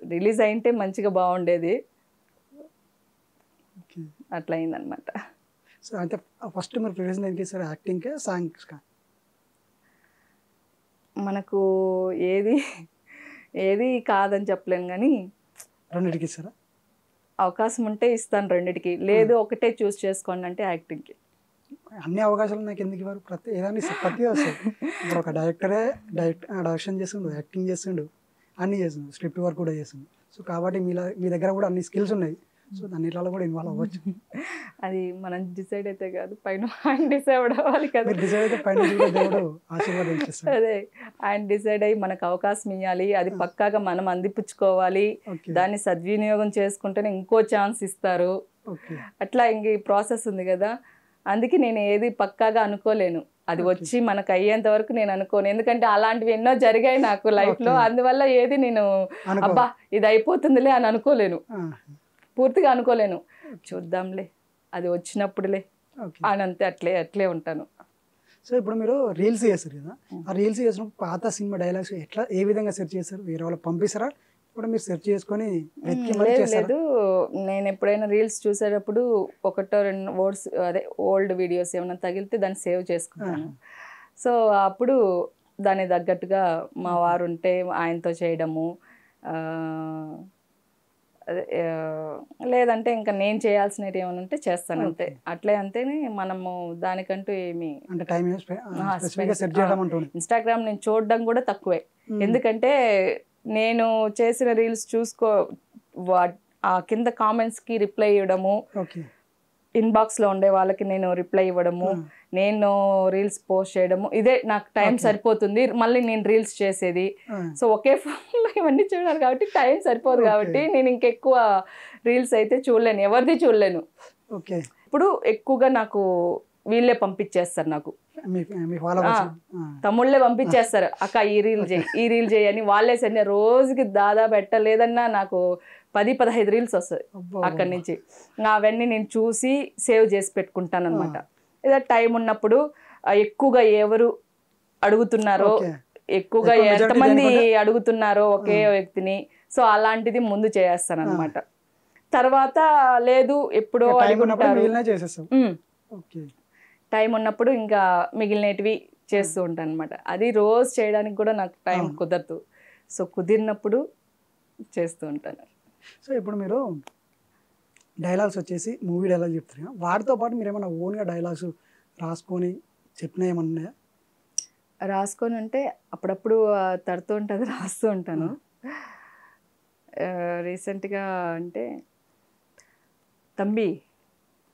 రిలీజ్ అయింటే మంచిగా బాగుండేది అట్లా అయిందనమాట సో అంటే ఫస్ట్ మీరు ప్రిపరేషన్ దేనికి సార్ యాక్టింగ్కే సాంగ్స్కా మనకు ఏది ఏది కాదని చెప్పలేను కానీ రెండింటికి ఇస్తారా అవకాశం ఉంటే ఇస్తాను రెండిటికి లేదు ఒకటే చూస్ చేసుకోండి అంటే యాక్టింగ్కి అన్ని అవకాశాలు నాకు ఎందుకు ఇవ్వరు ఏదైనా ప్రతి వస్తుంది ఇప్పుడు ఒక డైరెక్టరే డైరెక్షన్ చేస్తుండు యాక్టింగ్ చేస్తుండు అన్నీ చేస్తుండు స్క్రిప్ట్ వర్క్ కూడా చేస్తుండు సో కాబట్టి మీ దగ్గర కూడా అన్ని స్కిల్స్ ఉన్నాయి సో దానిలో కూడా ఇన్వాల్వ్ అవ్వచ్చు అది మనం డిసైడ్ అయితే కాదు పైన ఆయన డిసైడ్ అవ్వాలి కదా డిసైడ్ అయితే పైన దేవుడు ఆశీర్వాదం అదే ఆయన డిసైడ్ అయ్యి మనకు అవకాశం ఇవ్వాలి అది పక్కాగా మనం అందిపుచ్చుకోవాలి దాన్ని సద్వినియోగం చేసుకుంటేనే ఇంకో ఛాన్స్ ఇస్తారు అట్లా ఇంక ఈ ప్రాసెస్ ఉంది కదా అందుకే నేను ఏది పక్కాగా అనుకోలేను అది వచ్చి మనకు అయ్యేంత వరకు నేను అనుకోను ఎందుకంటే అలాంటివి ఎన్నో జరిగాయి నాకు లైఫ్ లో అందువల్ల ఏది నేను అబ్బా ఇది అయిపోతుందిలే అని అనుకోలేను పూర్తిగా అనుకోలేను చూద్దాంలే అది వచ్చినప్పుడులే అని అంతే అట్లే ఉంటాను సో ఇప్పుడు మీరు రీల్స్ చేస్తారు కదా ఆ రీల్స్ చేసినప్పుడు పాత సినిమా డైలాగ్స్ ఎట్లా ఏ విధంగా సెర్చ్ చేస్తారు వేరే వాళ్ళు పంపిస్తారా ఇప్పుడు మీరు సెర్చ్ చేసుకొని లేదు నేను ఎప్పుడైనా రీల్స్ చూసేటప్పుడు ఒకటో రెండు వర్డ్స్ అదే ఓల్డ్ వీడియోస్ ఏమైనా తగిలితే దాన్ని సేవ్ చేసుకుంటాను సో అప్పుడు దానికి తగ్గట్టుగా మా వారు ఉంటే ఆయనతో చేయడము లేదంటే ఇంకా నేను చేయాల్సినవి ఏమైనా ఉంటే చేస్తాను అంతే అట్లే అంతేనే మనము దానికంటూ ఏమి ఇన్స్టాగ్రామ్ నేను చూడడం కూడా తక్కువే ఎందుకంటే నేను చేసిన రీల్స్ ఆ కింద కామెంట్స్కి రిప్లై ఇవ్వడము ఇన్బాక్స్లో ఉండే వాళ్ళకి నేను రిప్లై ఇవ్వడము నేను రీల్స్ పోస్ట్ చేయడము ఇదే నాకు టైం సరిపోతుంది మళ్ళీ నేను రీల్స్ చేసేది సో ఒకే ఫోన్లో ఇవన్నీ చూడాలి కాబట్టి టైం సరిపోదు కాబట్టి నేను ఇంకెక్కువ రీల్స్ అయితే చూడలేను ఎవరిది చూడలేను ఇప్పుడు ఎక్కువగా నాకు వీళ్ళే పంపించేస్తారు నాకు తమ్ముళ్ళే పంపించేస్తారు అక్క ఈ రీల్ చేయి అని వాళ్ళే సరే రోజుకి దాదాపు పెట్టలేదన్నా నాకు 10-15 రీల్స్ వస్తాయి అక్కడి నుంచి అవన్నీ నేను చూసి సేవ్ చేసి పెట్టుకుంటాను అనమాట ఏదో టైం ఉన్నప్పుడు ఎక్కువగా ఎవరు అడుగుతున్నారో ఎక్కువగా ఎంతమంది అడుగుతున్నారో ఒకే వ్యక్తిని సో అలాంటిది ముందు చేస్తాను అనమాట తర్వాత లేదు ఎప్పుడో అడుగుంటారు టైం ఉన్నప్పుడు ఇంకా మిగిలినవి చేస్తూ ఉంటాను అనమాట అది రోజు చేయడానికి కూడా నాకు టైం కుదరదు సో కుదిరినప్పుడు చేస్తూ ఉంటాను సో ఇప్పుడు మీరు డైలాగ్స్ వచ్చేసి మూవీ డైలాగ్ చెప్తారు వాటితో పాటు మీరు ఏమైనా ఓన్గా డైలాగ్స్ రాసుకొని చెప్పినా ఏమన్నా రాసుకొని అంటే అప్పుడప్పుడు తడుతూ ఉంటుంది రాస్తూ ఉంటాను రీసెంట్గా అంటే తంబి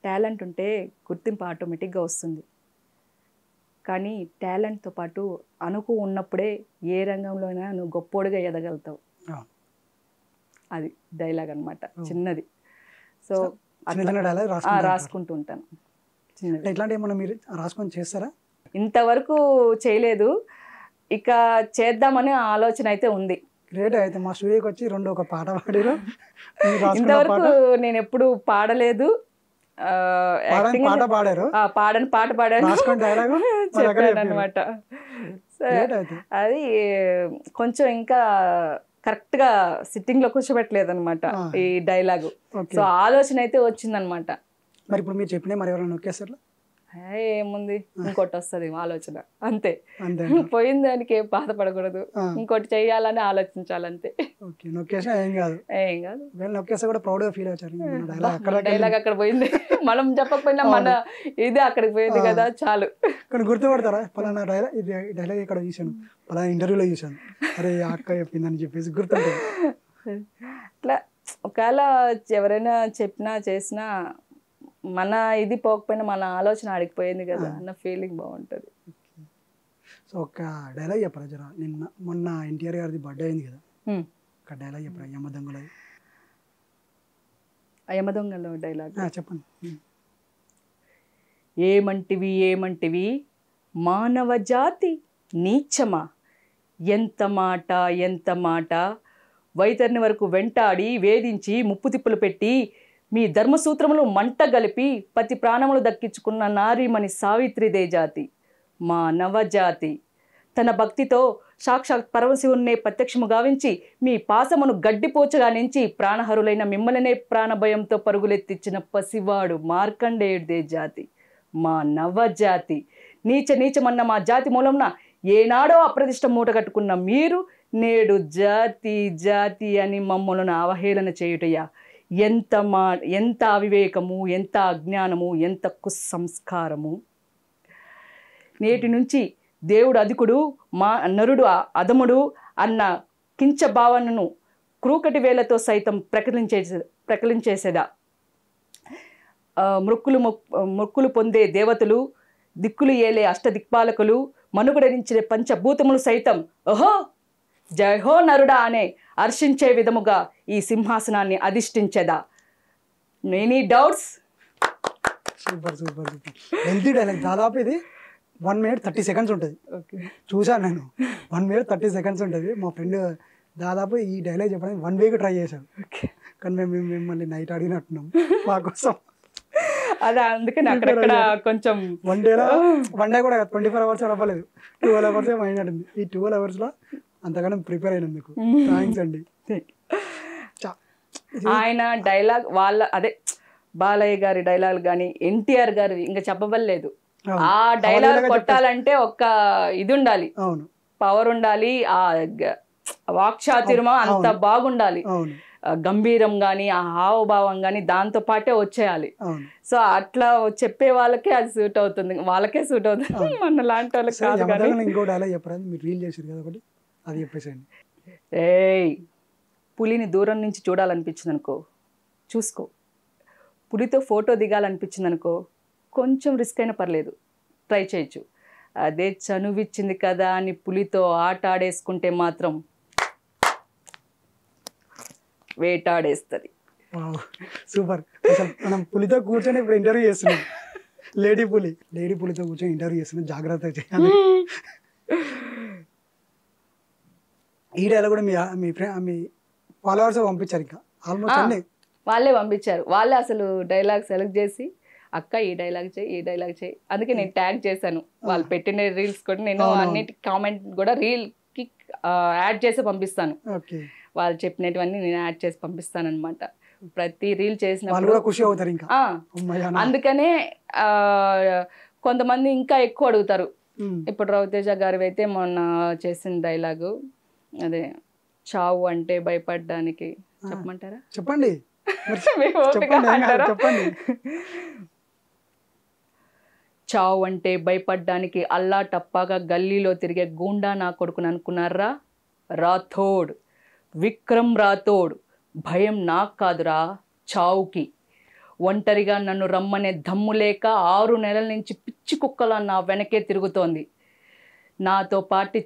టాలెంట్ ఉంటే గుర్తింపు ఆటోమేటిక్గా వస్తుంది కానీ టాలెంట్తో పాటు అనుకు ఉన్నప్పుడే ఏ రంగంలో అయినా నువ్వు గొప్పోడుగా ఎదగలుగుతావు అది డైలాగ్ అనమాట చిన్నది సో రాసుకుంటూ ఉంటాను ఇట్లాంటి ఏమన్నా మీరు రాసుకొని చేస్తారా ఇంతవరకు చేయలేదు ఇక చేద్దామనే ఆలోచన అయితే ఉంది గ్రేట్ అయితే మా స్టూడియోకి వచ్చి ఒక పాట పాడారు ఇంతవరకు నేను ఎప్పుడు పాడలేదు పాడని పాట పాడాను చెప్పాను అనమాట అది కొంచెం ఇంకా కరెక్ట్ గా సిట్టింగ్ లో కూర్చోబెట్టలేదు అనమాట ఈ డైలాగు సో ఆలోచన అయితే వచ్చిందనమాట మరి ఇప్పుడు మీరు చెప్పినా మరి ఎవరైనా నొక్కేస్తారు ఏముంది ఇంకోటి వస్తుంది ఆలోచన అంతే పోయిన దానికి ఏం బాధపడకూడదు ఇంకోటి చెయ్యాలని ఆలోచించాలంతే ఏం కాదు డైలాగ్ అక్కడ పోయింది మనం చెప్పకపోయినా మన ఇది అక్కడికి పోయింది కదా చాలు కానీ గుర్తుపడతారా పలానా డైలాగ్ ఇక్కడ చూసాను పలానా ఇంటర్వ్యూలో చూసాను అరే అక్క చెప్పిందని చెప్పేసి గుర్తుంటుంది అట్లా ఒకవేళ ఎవరైనా చెప్పినా చేసినా మన ఇది పోకపోయినా మన ఆలోచన ఆడికిపోయింది కదా అన్న ఫీలింగ్ బాగుంటుంది సో ఒక డైలాగ్ చెప్పరా జరా మొన్న ఎన్టీఆర్ గారిది బర్త్డే అయింది కదా ఒక డైలాగ్ చెప్పరా యమదొంగలో డైలాగ్ చెప్పండి ఏమంటివి మానవ జాతి నీచమా ఎంత మాట వైతరిని వరకు వెంటాడి వేధించి ముప్పు తిప్పులు పెట్టి మీ ధర్మసూత్రములు మంట గలిపి పతి ప్రాణములు దక్కించుకున్న నారీమణి సావిత్రిదే జాతి మా నవజాతి. తన భక్తితో సాక్షాత్ పరమశివున్నే ప్రత్యక్షము గావించి మీ పాసమును గడ్డిపోచగా నుంచి ప్రాణహరులైన మిమ్మల్నే ప్రాణభయంతో పరుగులెత్తిచ్చిన పసివాడు మార్కండేయుడిదే జాతి మా నవజాతి. నీచమన్న మా జాతి మూలంన ఏనాడో అప్రతిష్ట మూట కట్టుకున్న మీరు నేడు జాతి అని మమ్మలను అవహేళన చేయుటయ్యా. ఎంత అవివేకము, ఎంత అజ్ఞానము, ఎంత కుసంస్కారము. నేటి నుంచి దేవుడు అధికుడు, మా నరుడు అధముడు అన్న కించ భావనను క్రూకటి వేలతో సైతం ప్రకటించేసేదా. మృక్కులు పొందే దేవతలు, దిక్కులు ఏలే అష్టదిక్పాలకులు, మనుగడరించే పంచభూతములు సైతం ఓహో జయహో నరుడా అనే హర్షించే విధముగా ఈ సింహాసనాన్ని అధిష్ఠించేదా. Any doubts? Super super super. Healthy dialogue. దాదాపు ఇది 1 minute 30 seconds ఉంటుంది. చూసాను నేను. 1 minute 30 seconds ఉంటుంది. మా ఫ్రెండ్ దాదాపు ఈ డైలాగ్ చెప్పడానికి 1 week ట్రై చేశాను. కానీ మేము మిమ్మల్ని నైట్ అడిగినట్టున్నాం మా కోసం. అదే అందుకని అక్కడక్కడ కొంచెం వన్ డే కూడా 24 hours అవ్వలేదు, 12 hours అయినట్టుంది. ఈ 12 hours అంతగానో ప్రిపేర్ అయినందుకు థ్యాంక్స్ అండి. ఆయన డైలాగ్ అదే బాలయ్య గారి డైలాగ్ కానీ ఎన్టీఆర్ గారి ఇంకా చెప్పబడలేదు. ఆ డైలాగ్ కొట్టాలంటే ఒక్క ఇది ఉండాలి, పవర్ ఉండాలి, ఆ వాక్చాతుర్యం అంత బాగుండాలి, గంభీరం గాని ఆ హావభావం గాని దాంతో పాటే వచ్చేయాలి. సో అట్లా చెప్పే వాళ్ళకే అది సూట్ అవుతుంది, వాళ్ళకే సూట్ అవుతుంది, మన లాంటి వాళ్ళకి కాదు. ఏయ్, పులిని దూరం నుంచి చూడాలనిపించింది అనుకో చూసుకో, పులితో ఫోటో దిగాలనిపించింది అనుకో కొంచెం రిస్క్ అయినా పర్లేదు ట్రై చేయొచ్చు. అదే చనువిచ్చింది కదా అని పులితో ఆట ఆడేసుకుంటే మాత్రం వేటాడేస్తుంది. సూపర్. మనం పులితో కూర్చొని ఇప్పుడు ఇంటర్వ్యూ చేస్తున్నాం. లేడీ పులితో కూర్చొని ఇంటర్వ్యూ చేస్తున్నాం. జాగ్రత్త చేయాలి. ఈ డైలాగ్ కూడా మీ ఫాలోవర్స్ పంపించారు. ఇంకా ఆల్మోస్ట్ అన్ని వాళ్ళే పంపించారు. వాళ్ళే అసలు డైలాగ్ సెలెక్ట్ చేసి అక్క ఈ డైలాగ్ చేయి అందుకే నేను ట్యాగ్ చేశాను. వాళ్ళు పెట్టిన రీల్స్ కూడా నేను అన్నిటి కామెంట్ కూడా రీల్ కి యాడ్ చేసి పంపిస్తాను. వాళ్ళు చెప్పినటువన్నీ నేను యాడ్ చేసి పంపిస్తాను అనమాట. ప్రతి రీల్ చేసినప్పుడు అందుకనే కొంతమంది ఇంకా ఎక్కువ అడుగుతారు. ఇప్పుడు రవితేజ గారి అయితే మొన్న చేసిన డైలాగు అదే చావు అంటే భయపడడానికి చెప్పమంటారా? చెప్పండి. చావు అంటే భయపడ్డానికి అల్లా టప్పాగా గల్లీలో తిరిగే గూండా నా కొడుకుని అనుకున్నారా? రాథోడ్, విక్రమ్ రాథోడ్. భయం నాకు కాదురా, చావుకి. ఒంటరిగా నన్ను రమ్మనే దమ్ము లేక 6 నెలల నుంచి పిచ్చి కుక్కలా నా వెనకే తిరుగుతోంది. నాతో పాటు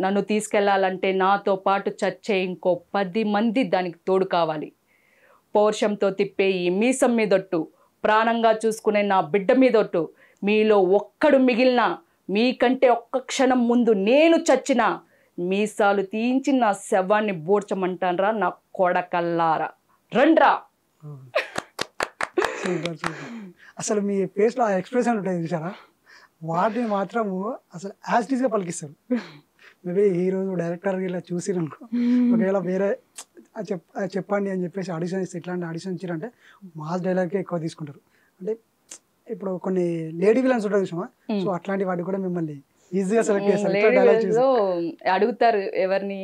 నన్ను తీసుకెళ్లాలంటే నాతో పాటు చచ్చే ఇంకో 10 మంది దానికి తోడు కావాలి. పౌరుషంతో తిప్పే ఈ మీసం మీదొట్టు, ప్రాణంగా చూసుకునే నా బిడ్డ మీదొట్టు, మీలో ఒక్కడు మిగిలిన మీకంటే ఒక్క క్షణం ముందు నేను చచ్చినా మీసాలు తీయించి నా శవాన్ని బోడ్చమంటానరా నా కొడకల్లారా, రండ్రా. అసలు మీ ఫేస్ లో ఎక్స్ప్రెషన్ ఉంటుంది చూసారా, వాటిని మాత్రము అసలు యాజ్ గా పలికిస్తారు. మేబీ హీరో డైరెక్టర్ ఇలా చూసిరనుకో, ఒకవేళ వేరే చెప్పండి అని చెప్పేసి ఆడిషన్ ఇస్తే ఇట్లాంటి ఆడిషన్ ఇచ్చారంటే మాస్ డైలాగ్కే ఎక్కువ తీసుకుంటారు. అంటే ఇప్పుడు కొన్ని లేడీ విలన్స్ ఉంటుంది చూసామా, సో అట్లాంటి వాటికి కూడా మిమ్మల్ని ఈజీగా సెలెక్ట్ చేస్తారు. అడుగుతారు ఎవరిని.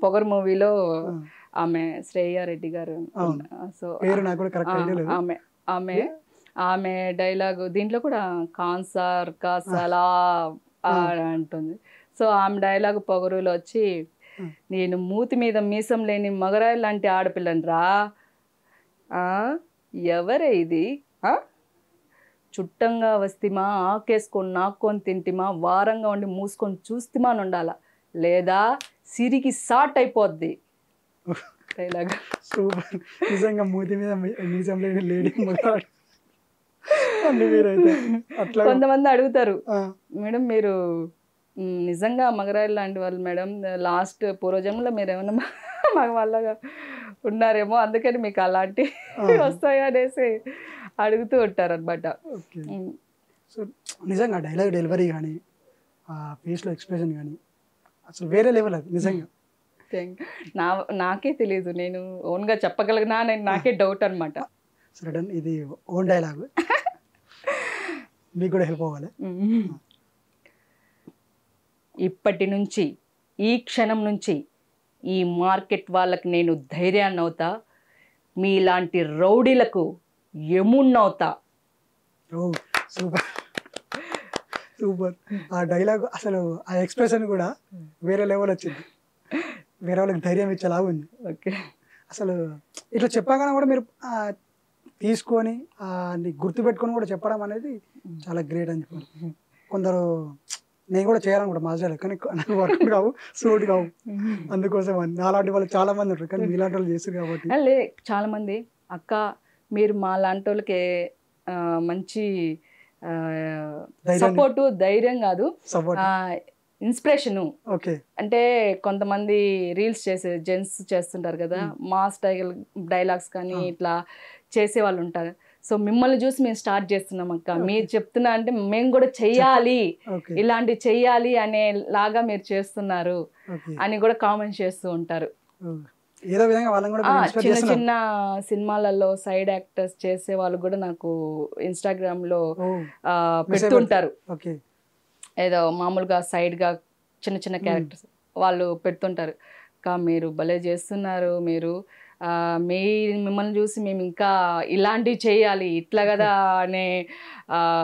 పొగరు మూవీలో ఆమె శ్రేయ రెడ్డి గారు, సో ఆమె డైలాగ్ దీంట్లో కూడా కాన్సార్ కాసలా అంటుంది. సో ఆమె డైలాగ్ పొగరులో వచ్చి, నేను మూతి మీద మీసం లేని మగరాయి లాంటి ఆడపిల్లని రా, ఎవరే ఇది, చుట్టంగా వస్తేమా ఆకేసుకొని నాక్కొని తింటిమా, వారంగా ఉండి మూసుకొని చూస్తేమా అని ఉండాల, లేదా సిరికి సాట్ అయిపోద్ది. Dialogue super. నిజంగా మూతి మీద మీసం లేని లేడీ మగరాడు. కొంతమంది అడుగుతారు, మేడం మీరు నిజంగా మగరాయిలు లాంటి వాళ్ళు మేడం. లాస్ట్ పూర్వజన్మలో మీరు ఏమన్నా మగ వాళ్ళగా ఉన్నారేమో, అందుకని మీకు అలాంటి వస్తాయి అనేసి అడుగుతూ ఉంటారు అనమాట. ఓకే. సో నిజంగా డైలాగ్ డెలివరీ కానీ ఫేస్లో ఎక్స్ప్రెషన్ కానీ అసలు వేరే లెవెల్ అది నిజంగా. నాకే తెలీదు, నేను ఓన్గా చెప్పగలిగినా నాకే డౌట్ అనమాట. సరే డన్, ఇది ఓన్ డైలాగ్ మీకు కూడా హెల్ప్ అవ్వాలి. ఇప్పటి నుంచి, ఈ క్షణం నుంచి ఈ మార్కెట్ వాళ్ళకి నేను ధైర్యాన్ని అవుతా, మీలాంటి రౌడీలకు యముణ్ణవుతా. ఓ సూపర్ సూపర్. ఆ డైలాగ్ అసలు ఆ ఎక్స్ప్రెషన్ కూడా వేరే లెవెల్ వచ్చింది, వేరే వాళ్ళకి ధైర్యం ఇచ్చేలాగా ఉంది. ఓకే. అసలు ఇట్లా చెప్పగానే కూడా మీరు తీసుకొని గుర్తుపెట్టుకొని కూడా చెప్పడం అనేది చాలా గ్రేట్ అని చెప్పారు. కొందరు నేను కూడా చేయాలని కూడా మాస్టర్, కానీ నాకు వర్క్ కావు, సూట్ కావు, అందుకోసం నాలాంటి వాళ్ళు చాలా మంది ఉంటారు, కానీ మీలాంటి వాళ్ళు చేస్తారు కాబట్టి. చాలా మంది అక్క మీరు మా లాంటి వాళ్ళకి మంచి సపోర్టు, ధైర్యం కాదు ఇన్స్పిరేషను. ఓకే. అంటే కొంతమంది రీల్స్ చేసే జెంట్స్ చేస్తుంటారు కదా, మాస్ డైలాగ్స్ కానీ ఇట్లా చేసే వాళ్ళు ఉంటారు. సో మిమ్మల్ని చూసి మేము స్టార్ట్ చేస్తున్నాం అక్క, మీరు చెప్తున్నా అంటే మేము కూడా చెయ్యాలి, ఇలాంటివి చెయ్యాలి అనే లాగా మీరు చేస్తున్నారు అని కూడా కామెంట్స్ చేస్తూ ఉంటారు. చిన్న చిన్న సినిమాలలో సైడ్ యాక్టర్స్ చేసే వాళ్ళు కూడా నాకు ఇన్స్టాగ్రామ్ లో పెడుతుంటారు. ఏదో మామూలుగా సైడ్ గా చిన్న చిన్న క్యారెక్టర్స్ వాళ్ళు పెడుతుంటారు. మీరు భలే చేస్తున్నారు, మీరు మిమ్మల్ని చూసి మేము ఇంకా ఇలాంటివి చేయాలి ఇట్లా కదా అనే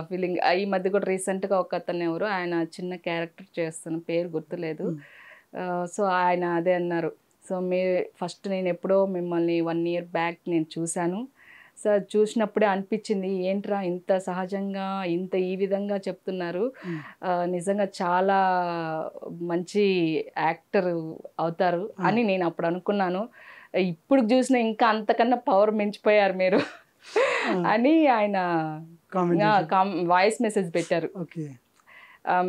ఫీలింగ్. ఈ మధ్య కూడా రీసెంట్గా ఒక అతను ఎవరు ఆయన చిన్న క్యారెక్టర్ చేస్తున్న పేరు గుర్తులేదు. సో ఆయన అదే అన్నారు, సో ఫస్ట్ నేను ఎప్పుడో మిమ్మల్ని 1 year బ్యాక్ నేను చూశాను. సో చూసినప్పుడే అనిపించింది, ఏంట్రా ఇంత సహజంగా ఇంత ఈ విధంగా చెప్తున్నారు, నిజంగా చాలా మంచి యాక్టర్ అవుతారు అని నేను అప్పుడు అనుకున్నాను. ఇప్పుడు చూసిన ఇంకా అంతకన్నా పవర్ మించిపోయారు మీరు అని ఆయన వాయిస్ మెసేజ్ పెట్టారు.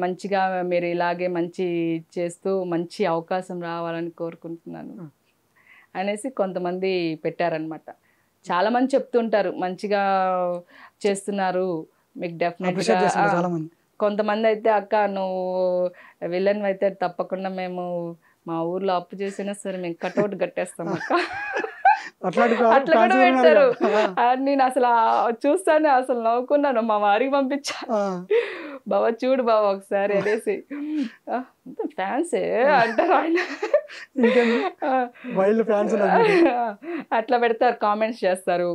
మంచిగా మీరు ఇలాగే మంచి చేస్తూ మంచి అవకాశం రావాలని కోరుకుంటున్నాను అనేసి కొంతమంది పెట్టారనమాట. చాలా మంది చెప్తుంటారు మంచిగా చేస్తున్నారు మీకు డెఫినెట్గా. కొంతమంది అయితే అక్క నువ్వు విలన్ అయితే తప్పకుండా మేము మా ఊర్లో అప్పు చేసినా సరే మేము కట్అవుట్ కట్టేస్తాం అక్క అట్లా కూడా పెట్టారు. నేను అసలు చూస్తానే అసలు నవ్వుకున్నాను, మా వారికి పంపించా, బాబా చూడు బాబా ఒకసారి అనేసి. ఫ్యాన్సే అంటారు ఆయన, అట్లా పెడతారు, కామెంట్స్ చేస్తారు.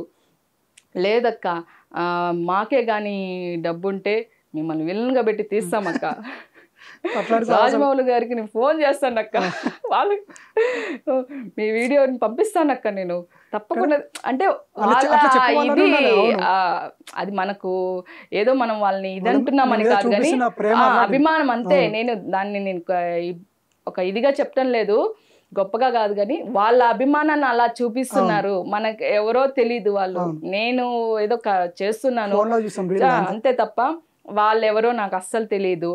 లేదక్క మాకే కానీ డబ్బు ఉంటే మిమ్మల్ని విలన్గా పెట్టి తీస్తామక్క, రాజమౌళి గారికి నేను ఫోన్ చేస్తాను అక్క, వాళ్ళకి మీ వీడియోని పంపిస్తాను అక్క నేను తప్పకుండా. అంటే ఇది అది మనకు ఏదో మనం వాళ్ళని ఇది అంటున్నామని కాదు కానీ అభిమానం అంతే. నేను ఒక ఇదిగా చెప్పడం లేదు, గొప్పగా కాదు కానీ వాళ్ళ అభిమానాన్ని అలా చూపిస్తున్నారు. మనకు ఎవరో తెలీదు వాళ్ళు, నేను ఏదో చేస్తున్నాను అంతే తప్ప వాళ్ళు ఎవరో నాకు అస్సలు తెలీదు.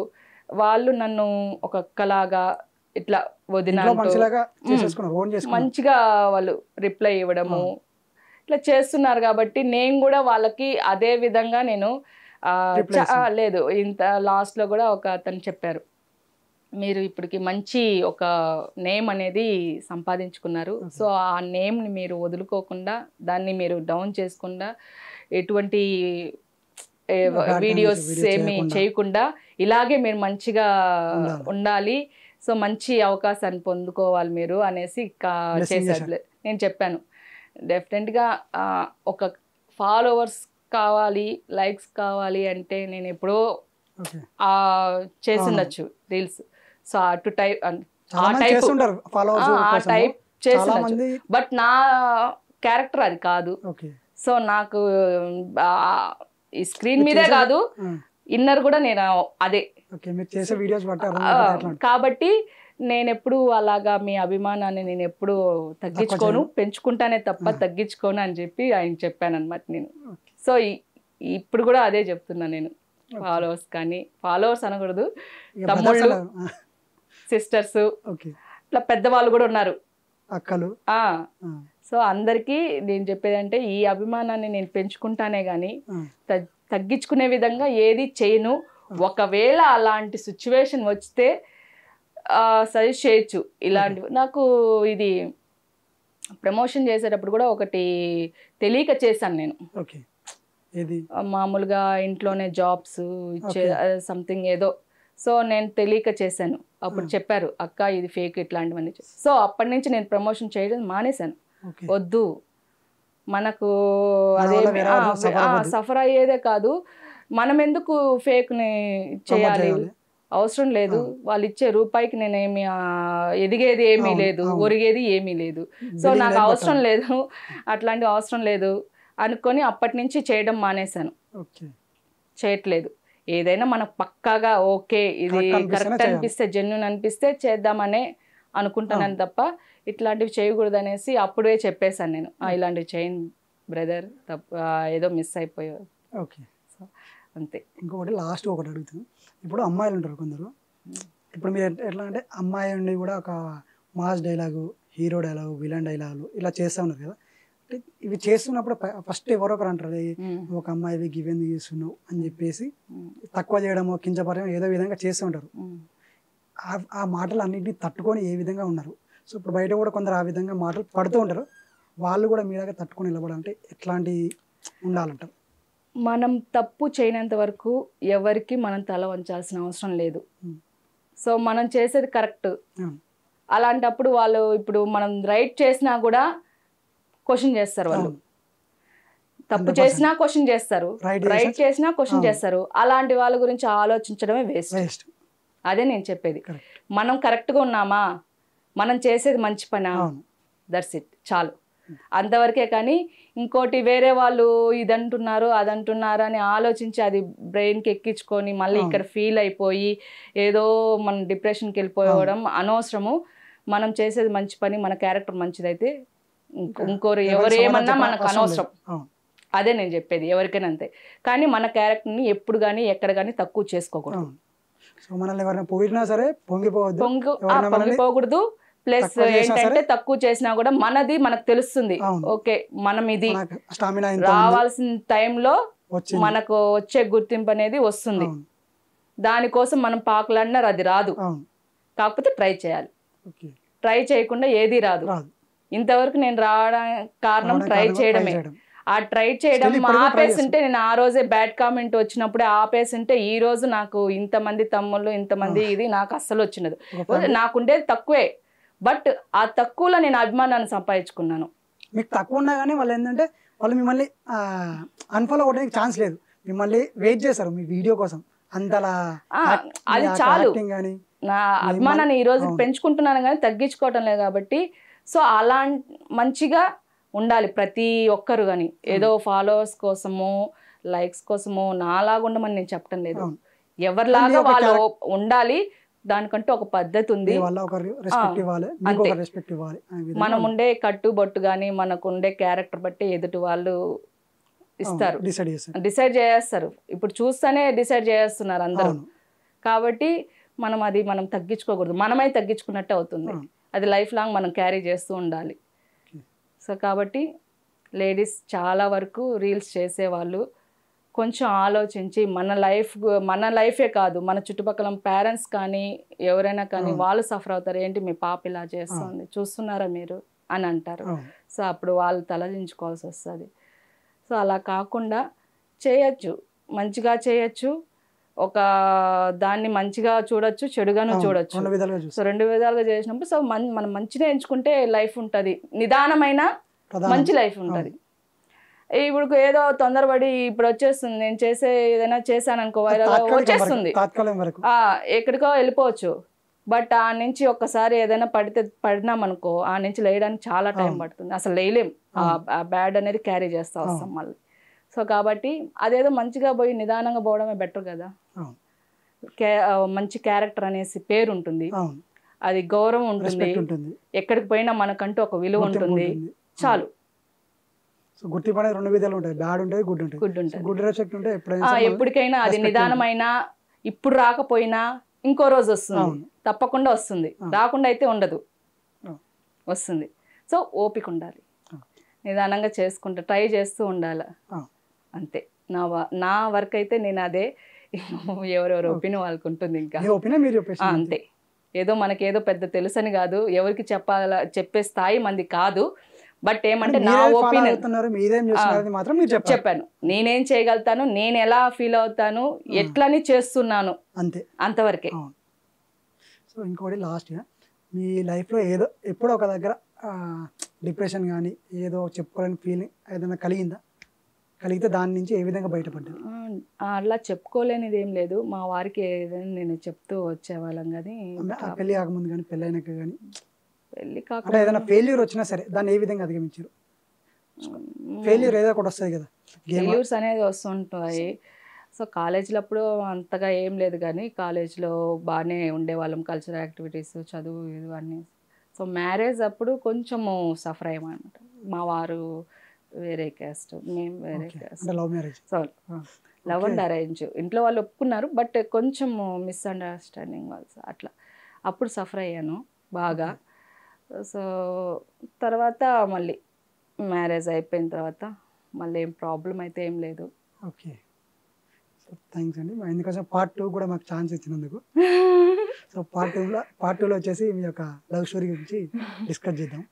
వాళ్ళు నన్ను ఒక అక్కలాగా ఇట్లా వదిన మంచిగా వాళ్ళు రిప్లై ఇవ్వడము ఇట్లా చేస్తున్నారు కాబట్టి నేను కూడా వాళ్ళకి అదే విధంగా నేను లేదు. ఇంత లాస్ట్ లో కూడా ఒక అతను చెప్పారు, మీరు ఇప్పటికి మంచి ఒక నేమ్ అనేది సంపాదించుకున్నారు, సో ఆ నేమ్ని మీరు వదులుకోకుండా దాన్ని మీరు డౌన్ చేసుకుండా ఎటువంటి వీడియోస్ ఏమి చేయకుండా ఇలాగే మీరు మంచిగా ఉండాలి, సో మంచి అవకాశాన్ని పొందుకోవాలి మీరు అనేసి చేశారు. నేను చెప్పాను డెఫినెట్గా ఒక ఫాలోవర్స్ కావాలి, లైక్స్ కావాలి అంటే నేను ఎప్పుడో చేసిండొచ్చు రీల్స్. సో అటు టైప్ ఆ టైప్ చేసిండొచ్చు, బట్ నా క్యారెక్టర్ అది కాదు. సో నాకు ఈ స్క్రీన్ మీదే కాదు ఇన్నర్ కూడా నేను అదే కాబట్టి నేను ఎప్పుడు అలాగా మీ అభిమానాన్ని నేను ఎప్పుడు తగ్గించుకోను, పెంచుకుంటానే తప్ప తగ్గించుకోను అని చెప్పి ఆయన చెప్పాను అనమాట నేను. సో ఇప్పుడు కూడా అదే చెప్తున్నా నేను. ఫాలోవర్స్ కానీ, ఫాలోవర్స్ అనకూడదు, ఇక తమ్ముళ్ళు, brothers సిస్టర్స్, ఓకే ఇట్లా పెద్దవాళ్ళు కూడా ఉన్నారు. అక్కలు సో అందరికీ నేను చెప్పేదంటే ఈ అభిమానాన్ని నేను పెంచుకుంటానే కానీ తగ్గించుకునే విధంగా ఏది చేయను. ఒకవేళ అలాంటి సిచ్యువేషన్ వస్తే సజెస్ట్ చేయొచ్చు ఇలాంటివి. నాకు ఇది ప్రమోషన్ చేసేటప్పుడు కూడా ఒకటి తెలియక చేశాను నేను. ఓకే ఏది మామూలుగా ఇంట్లోనే జాబ్స్ ఇచ్చే సంథింగ్ ఏదో. సో నేను తెలియక చేశాను. అప్పుడు చెప్పారు అక్క ఇది ఫేక్ ఇట్లాంటివన్నీ. సో అప్పటి నుంచి నేను ప్రమోషన్ చేయడం మానేశాను. వద్దు, మనకు అదే సఫర్ అయ్యేదే కాదు, మనం ఎందుకు ఫేక్ ని చేయాలి, అవసరం లేదు. వాళ్ళు ఇచ్చే రూపాయికి నేనేమి ఎదిగేది ఏమీ లేదు, ఒరిగేది ఏమీ లేదు. సో నాకు అవసరం లేదు, అట్లాంటివి అవసరం లేదు అనుకొని అప్పటి నుంచి చేయడం మానేశాను. చేయట్లేదు. ఏదైనా మనకు పక్కాగా ఓకే ఇది కరెక్ట్ అనిపిస్తే, జెన్యూన్ అనిపిస్తే చేద్దామనే అనుకుంటానని తప్ప ఇట్లాంటివి చేయకూడదు అనేసి అప్పుడే చెప్పేశాను నేను. ఇలాంటివి చేయను బ్రదర్, తప్ప ఏదో మిస్ అయిపోయావు. ఓకే సో అంతే. ఇంకొకటి లాస్ట్ ఒకటి అడుగుతాను. ఇప్పుడు అమ్మాయిలు ఉంటారు కొందరు, ఇప్పుడు మీరు ఎట్లా అంటే అమ్మాయి ఉండి కూడా ఒక mass dialogue, hero dialogue, villain డైలాగులు ఇలా చేస్తూ ఉన్నారు కదా. అంటే ఇవి చేస్తున్నప్పుడు ఫస్ట్ ఎవరో ఒకరు అంటారు ఒక అమ్మాయివి గివెందుకు చేస్తున్నావు అని చెప్పేసి తక్కువ చేయడమో కించపరమో ఏదో విధంగా చేస్తూ ఉంటారు. ఆ మాటలు అన్నింటినీ తట్టుకొని ఏ విధంగా ఉన్నారు. సో ఇప్పుడు బయట కూడా కొందరు ఆ విధంగా మాటలు పడుతూ ఉంటారు. వాళ్ళు కూడా మీలాగా తట్టుకొని నిలబడాలంటే ఎట్లాంటి ఉండాలంటారు? మనం తప్పు చేయనంత వరకు ఎవరికి మనం తల వంచాల్సిన అవసరం లేదు. సో మనం చేసేది కరెక్ట్. అలాంటప్పుడు వాళ్ళు ఇప్పుడు మనం రైట్ చేసినా కూడా క్వశ్చన్ చేస్తారు. వాళ్ళు తప్పు చేసినా క్వశ్చన్ చేస్తారు, రైట్ చేసినా క్వశ్చన్ చేస్తారు. అలాంటి వాళ్ళ గురించి ఆలోచించడమే వేస్ట్. అదే నేను చెప్పేది. మనం కరెక్ట్గా ఉన్నామా, మనం చేసేది మంచి పనా, దట్స్ ఇట్, చాలు, అంతవరకే. కానీ ఇంకోటి వేరే వాళ్ళు ఇదంటున్నారు అదంటున్నారు అని ఆలోచించి అది బ్రెయిన్కి ఎక్కించుకొని మళ్ళీ ఇక్కడ ఫీల్ అయిపోయి ఏదో మనం డిప్రెషన్కి వెళ్ళిపోవడం అనవసరము. మనం చేసేది మంచి పని, మన క్యారెక్టర్ మంచిదైతే ఇంకోరు ఎవరేమన్నా మనకు అనవసరం. అదే నేను చెప్పేది, ఎవరికైనా అంతే. కానీ మన క్యారెక్టర్ని ఎప్పుడు కానీ ఎక్కడ కానీ తక్కువ చేసుకోకూడదు. పొంగిపోకూడదు. ప్లస్ ఏంటంటే తక్కువ చేసినా కూడా మనది మనకు తెలుస్తుంది. ఓకే మనం ఇది రావాల్సిన టైంలో మనకు వచ్చే గుర్తింపు అనేది వస్తుంది. దానికోసం మనం పాకులన్నారు అది రాదు. కాకపోతే ట్రై చేయాలి. ట్రై చేయకుండా ఏది రాదు. ఇంతవరకు నేను రావడానికి కారణం ట్రై చేయడమే. ఆ ట్రై చేయడం ఆపేసింటే, నేను ఆ రోజే బ్యాడ్ కామెంట్ వచ్చినప్పుడే ఆపేసింటే ఈ రోజు నాకు ఇంతమంది తమ్ముళ్ళు ఇంతమంది ఇది నాకు అస్సలు వచ్చినది. నాకుండేది తక్కువే, బట్ ఆ తక్కువలో నేను అభిమానాన్ని సంపాదించుకున్నాను. మీకు తక్కువ ఉన్నా కానీ వాళ్ళు ఏంటంటే వాళ్ళు మిమ్మల్ని అన్ఫాలో అవ్వడానికి ఛాన్స్ లేదు. మిమ్మల్ని వెయిట్ చేస్తారు మీ వీడియో కోసం. అంతలా అది చాలు. నా అభిమానాన్ని ఈ రోజు పెంచుకుంటున్నాను కానీ తగ్గించుకోవటం లేదు కాబట్టి. సో అలా మంచిగా ఉండాలి ప్రతి ఒక్కరు. కానీ ఏదో ఫాలోవర్స్ కోసమో లైక్స్ కోసమో నాలాగా ఉండమని నేను చెప్పడం లేదు. ఎవరిలాగా వాళ్ళు ఉండాలి. దానికంటూ ఒక పద్ధతి ఉంది. మనం ఉండే కట్టుబొట్టు కానీ మనకు ఉండే క్యారెక్టర్ బట్టి ఎదుటి వాళ్ళు ఇస్తారు, డిసైడ్ చేస్తారు. ఇప్పుడు చూస్తేనే డిసైడ్ చేస్తున్నారు అందరూ. కాబట్టి మనం తగ్గించుకోకూడదు. మనమై తగ్గించుకున్నట్టే అవుతుంది. అది లైఫ్ లాంగ్ మనం క్యారీ చేస్తూ ఉండాలి. సో కాబట్టి లేడీస్ చాలా వరకు రీల్స్ చేసేవాళ్ళు కొంచెం ఆలోచించి మన లైఫే కాదు, మన చుట్టుపక్కల పేరెంట్స్ కానీ ఎవరైనా కానీ వాళ్ళు సఫర్ అవుతారు. ఏంటి మీ పాప ఇలా చేస్తుంది చూస్తున్నారా మీరు అని అంటారు. సో అప్పుడు వాళ్ళు తలదించుకోవాల్సి వస్తుంది. సో అలా కాకుండా చేయొచ్చు, మంచిగా చేయొచ్చు. ఒక దాన్ని మంచిగా చూడొచ్చు, చెడుగాను చూడొచ్చు. సో రెండు విధాలుగా చేసినప్పుడు సో మనం మంచిగా ఎంచుకుంటే లైఫ్ ఉంటుంది, నిదానమైన మంచి లైఫ్ ఉంటుంది. ఇప్పుడు ఏదో తొందరపడి ఇప్పుడు వచ్చేస్తుంది, నేను చేసే ఏదైనా చేశాను అనుకో వైరల్ వచ్చేస్తుంది, ఎక్కడికో వెళ్ళిపోవచ్చు. బట్ ఆ నుంచి ఒక్కసారి ఏదైనా పడినామనుకో ఆ నుంచి లేయడానికి చాలా టైం పడుతుంది. అసలు లేయలేం, ఆ బ్యాడ్ అనేది క్యారీ చేస్తూ వస్తాం మళ్ళీ. సో కాబట్టి అదేదో మంచిగా పోయి నిదానంగా పోవడమే బెటర్ కదా. మంచి క్యారెక్టర్ అనేసి పేరు ఉంటుంది, అది గౌరవం ఉంటుంది, ఎక్కడికి పోయినా మనకంటూ ఒక విలువ ఉంటుంది, చాలు. సో గుర్తింపు అనేది 2 విధాలు ఉంటాయి, బ్యాడ్ ఉంటుంది, గుడ్ ఉంటుంది. గుడ్ ఉంటుంది. గుడ్ రెస్పెక్ట్ ఉంటే ఎప్పుడైనా సరే ఎప్పటికైనా అది నిదానమైనా ఇప్పుడు రాకపోయినా ఇంకో రోజు వస్తుంది, తప్పకుండా వస్తుంది, రాకుండా అయితే ఉండదు, వస్తుంది. సో ఓపిక ఉండాలి, నిదానంగా చేసుకుంటా ట్రై చేస్తూ ఉండాలి, అంతే. నా వర్క్ అయితే నేను అదే. ఎవరెవరు ఒపీనియన్ వాళ్ళకు ఉంటుంది, ఇంకా అంతే. ఏదో మనకేదో పెద్ద తెలుసని కాదు, ఎవరికి చెప్పే స్థాయి మంది కాదు. బట్ ఏమంటే నా ఒపీనియన్ చెప్పాను, నేనేం చేయగలుగుతాను, నేను ఎలా ఫీల్ అవుతాను, ఎట్లని చేస్తున్నాను, అంతే, అంతవరకే. సో ఇంకోటి లాస్ట్ మీ లైఫ్లో ఏదో ఎప్పుడో ఒక దగ్గర డిప్రెషన్ కానీ ఏదో చెప్పుకోవాలని ఫీలింగ్ ఏదైనా కలిగితే దాని నుంచి ఏ విధంగా బయటపడ్డారు? అలా చెప్పుకోలేనిది ఏం లేదు, మా వారికి ఏదైనా నేను చెప్తూ వచ్చేవాళ్ళం. కానీ పెళ్లి కాకముందు కానీ పెళ్ళైనాక కానీ పెళ్లి కాకుండా ఏదైనా ఫెయిల్యూర్ వచ్చినా సరే దాన్ని ఏ విధంగా అధిగమించారు? ఫెయిల్యూర్ ఏదో ఒకటి వస్తుంది కదా, ఫెయిల్యూర్స్ అనేది వస్తుంటాయి. సో కాలేజీలో అప్పుడు అంతగా ఏం లేదు, కానీ కాలేజ్లో బాగానే ఉండేవాళ్ళం, కల్చరల్ యాక్టివిటీస్, చదువు ఇవన్నీ. సో మ్యారేజ్ అప్పుడు కొంచెము సఫర్ అయ్యామన్నమాట. మా వారు వేరే క్యాస్ట్, మేము వేరే caste. Love marriage? So love and arrange. ఇంట్లో వాళ్ళు ఒప్పుకున్నారు, బట్ కొంచెం మిస్అండర్స్టాండింగ్ వాళ్ళు అట్లా. అప్పుడు సఫర్ అయ్యాను బాగా. సో తర్వాత మళ్ళీ మ్యారేజ్ అయిపోయిన తర్వాత మళ్ళీ ఏం ప్రాబ్లం అయితే ఏం లేదు. ఓకే, సో థ్యాంక్స్ అండి. ఎందుకంటే పార్ట్ 2 కూడా మాకు ఛాన్స్ ఇచ్చినందుకు. సో పార్ట్ 2లో వచ్చేసి మీ యొక్క లవ్ స్టోరీ గురించి డిస్కస్ చేద్దాం.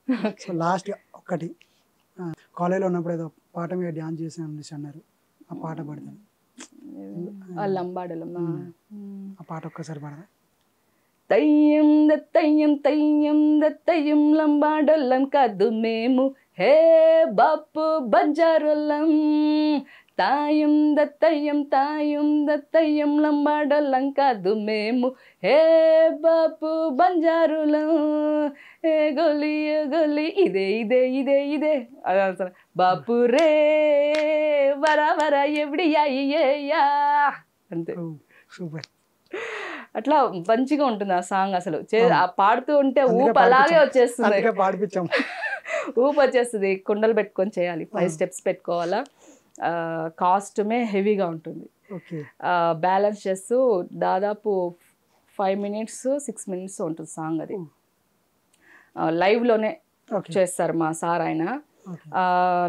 సో లాస్ట్ ఒక్కటి, కాలేజ్లో ఉన్నప్పుడు ఏదో పాట మీద డ్యాన్స్ చేసాను అనేసి అన్నారు, ఆ పాట పాడతాను. ఆ పాట ఒక్కసారి పాడదా? తయ్యం దత్తయ్యం తయ్యం దత్తయ్యం లంబాడొల్లం కాదు మేము, హే బాపు బంజారొల్లం. తాయం దత్తయ్యం లంబాడొల్లం కాదు మేము, హే బాపు బంజారులం. ఏ గొలి ఇదే ఇదే ఇదే ఇదే బాపు రే వర వర ఎవిడియా ఇయ్యా, అంతే. సూపర్. అట్లా మంచిగా ఉంటుంది ఆ సాంగ్. అసలు పాడుతూ ఉంటే ఊపు అలాగే వచ్చేస్తుంది, ఊపు వచ్చేస్తుంది. కుండలు పెట్టుకొని చేయాలి, 5 స్టెప్స్ పెట్టుకోవాలా. కాస్ట్యూమే హెవీగా ఉంటుంది. బ్యాలెన్స్ చేస్తూ దాదాపు 5 minutes 6 minutes ఉంటుంది సాంగ్. అది లైవ్లోనే చేస్తారు మా సార్. ఆయన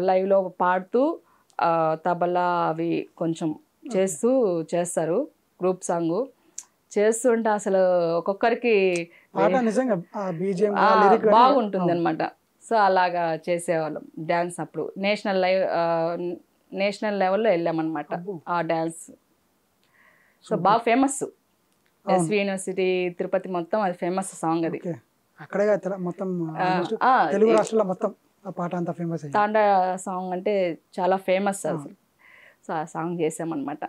లైవ్లో పాడుతూ తబలా అవి కొంచెం చేస్తారు. గ్రూప్ సాంగ్ చేస్తుంటే అసలు ఒక్కొక్కరికి బాగుంటుంది అనమాట. సో అలాగా చేసేవాళ్ళం డ్యాన్స్. అప్పుడు నేషనల్ లెవెల్లో వెళ్ళామన్నమాట ఆ డ్యాన్స్. సో బాగా ఫేమస్, ఎస్వి యూనివర్సిటీ, తిరుపతి మొత్తం అది ఫేమస్ సాంగ్. అది తాండా సాంగ్ అంటే చాలా ఫేమస్ అసలు. సో ఆ సాంగ్ చేసామన్నమాట.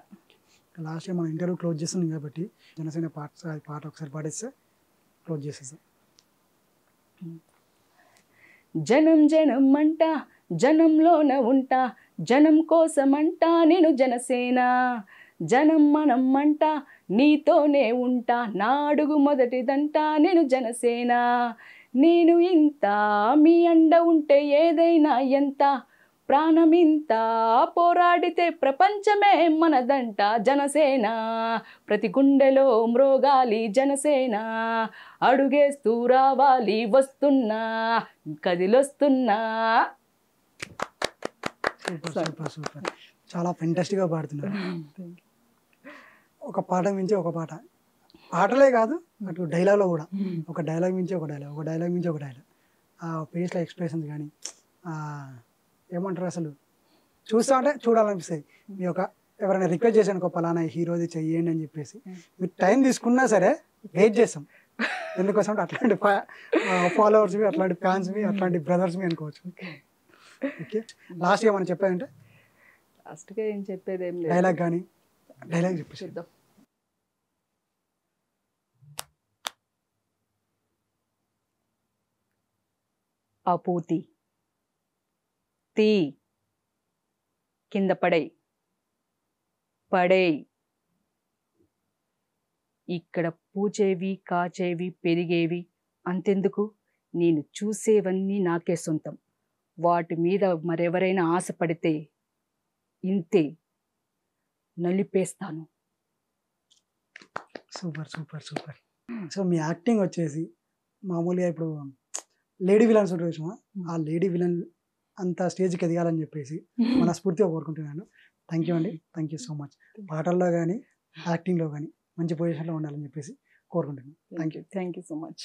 లాస్ట్ మనం ఇంటర్వ్యూ క్లోజ్ చేస్తున్నాం కాబట్టి జనసేన పాట ఒకసారి పాడేస్తే క్లోజ్ చేసేస్తాం. జనం జనం అంట, జనంలోన ఉంటా, జనం కోసమంట నేను జనసేన. జనం మనం అంట, నీతోనే ఉంటా, నా అడుగు మొదటిదంట నేను జనసేన. నేను ఇంత మీ అండ ఉంటే ఏదైనా ఎంత, ప్రాణమింత పోరాడితే ప్రపంచమే మనదంట జనసేన. ప్రతి గుండెలో మ్రోగాలి జనసేన, అడుగేస్తూ రావాలి వస్తున్నా, కదిలొస్తున్నా. చాలా ఫెంటాస్టిక్గా పాడుతున్నారు. ఒక పాట మించి ఒక పాట, పాటలే కాదు అటు డైలాగ్లో కూడా ఒక డైలాగ్ మించి ఒక డైలాగ్, ఒక డైలాగ్ మించి ఒక డైలాగ్. ఆ ఫేస్లో ఎక్స్ప్రెషన్స్ కానీ ఏమంటారు అసలు చూస్తా అంటే చూడాలనిపిస్తుంది. మీ యొక్క ఎవరైనా రిక్వెస్ట్ చేశాను ఒక పలానా హీరోది చెయ్యండి అని చెప్పేసి మీరు టైం తీసుకున్నా సరే వెయిట్ చేస్తాం. ఎందుకోసం అంటే అట్లాంటి ఫాలోవర్స్వి, అట్లాంటి ఫ్యాన్స్వి, అట్లాంటి బ్రదర్స్వి అనుకోవచ్చు. ఓకే, లాస్ట్గా మనం చెప్పాలంటే లాస్ట్గా ఏం చెప్పేది ఏం లేదు, డైలాగ్ కానీ డైలాగ్ చెప్పేద్దాం. ఆపూతి తీ కింద పడేయ్. ఇక్కడ పూచేవి, కాచేవి, పెరిగేవి అంతెందుకు, నేను చూసేవన్నీ నాకే సొంతం. వాటి మీద మరెవరైనా ఆశపడితే ఇంతే, నలిపేస్తాను. Super super super. సో మీ యాక్టింగ్ వచ్చేసి మామూలుగా ఇప్పుడు లేడీ విలన్స్ ఉంటుంది చూసామా, ఆ లేడీ విలన్ అంత స్టేజ్కి ఎదగాలని చెప్పేసి మనస్ఫూర్తిగా కోరుకుంటున్నాను. థ్యాంక్ యూ అండి, థ్యాంక్ యూ సో మచ్. పాటల్లో కానీ యాక్టింగ్లో కానీ మంచి పొజిషన్లో ఉండాలని చెప్పేసి కోరుకుంటున్నాను. Thank you. Thank you so much.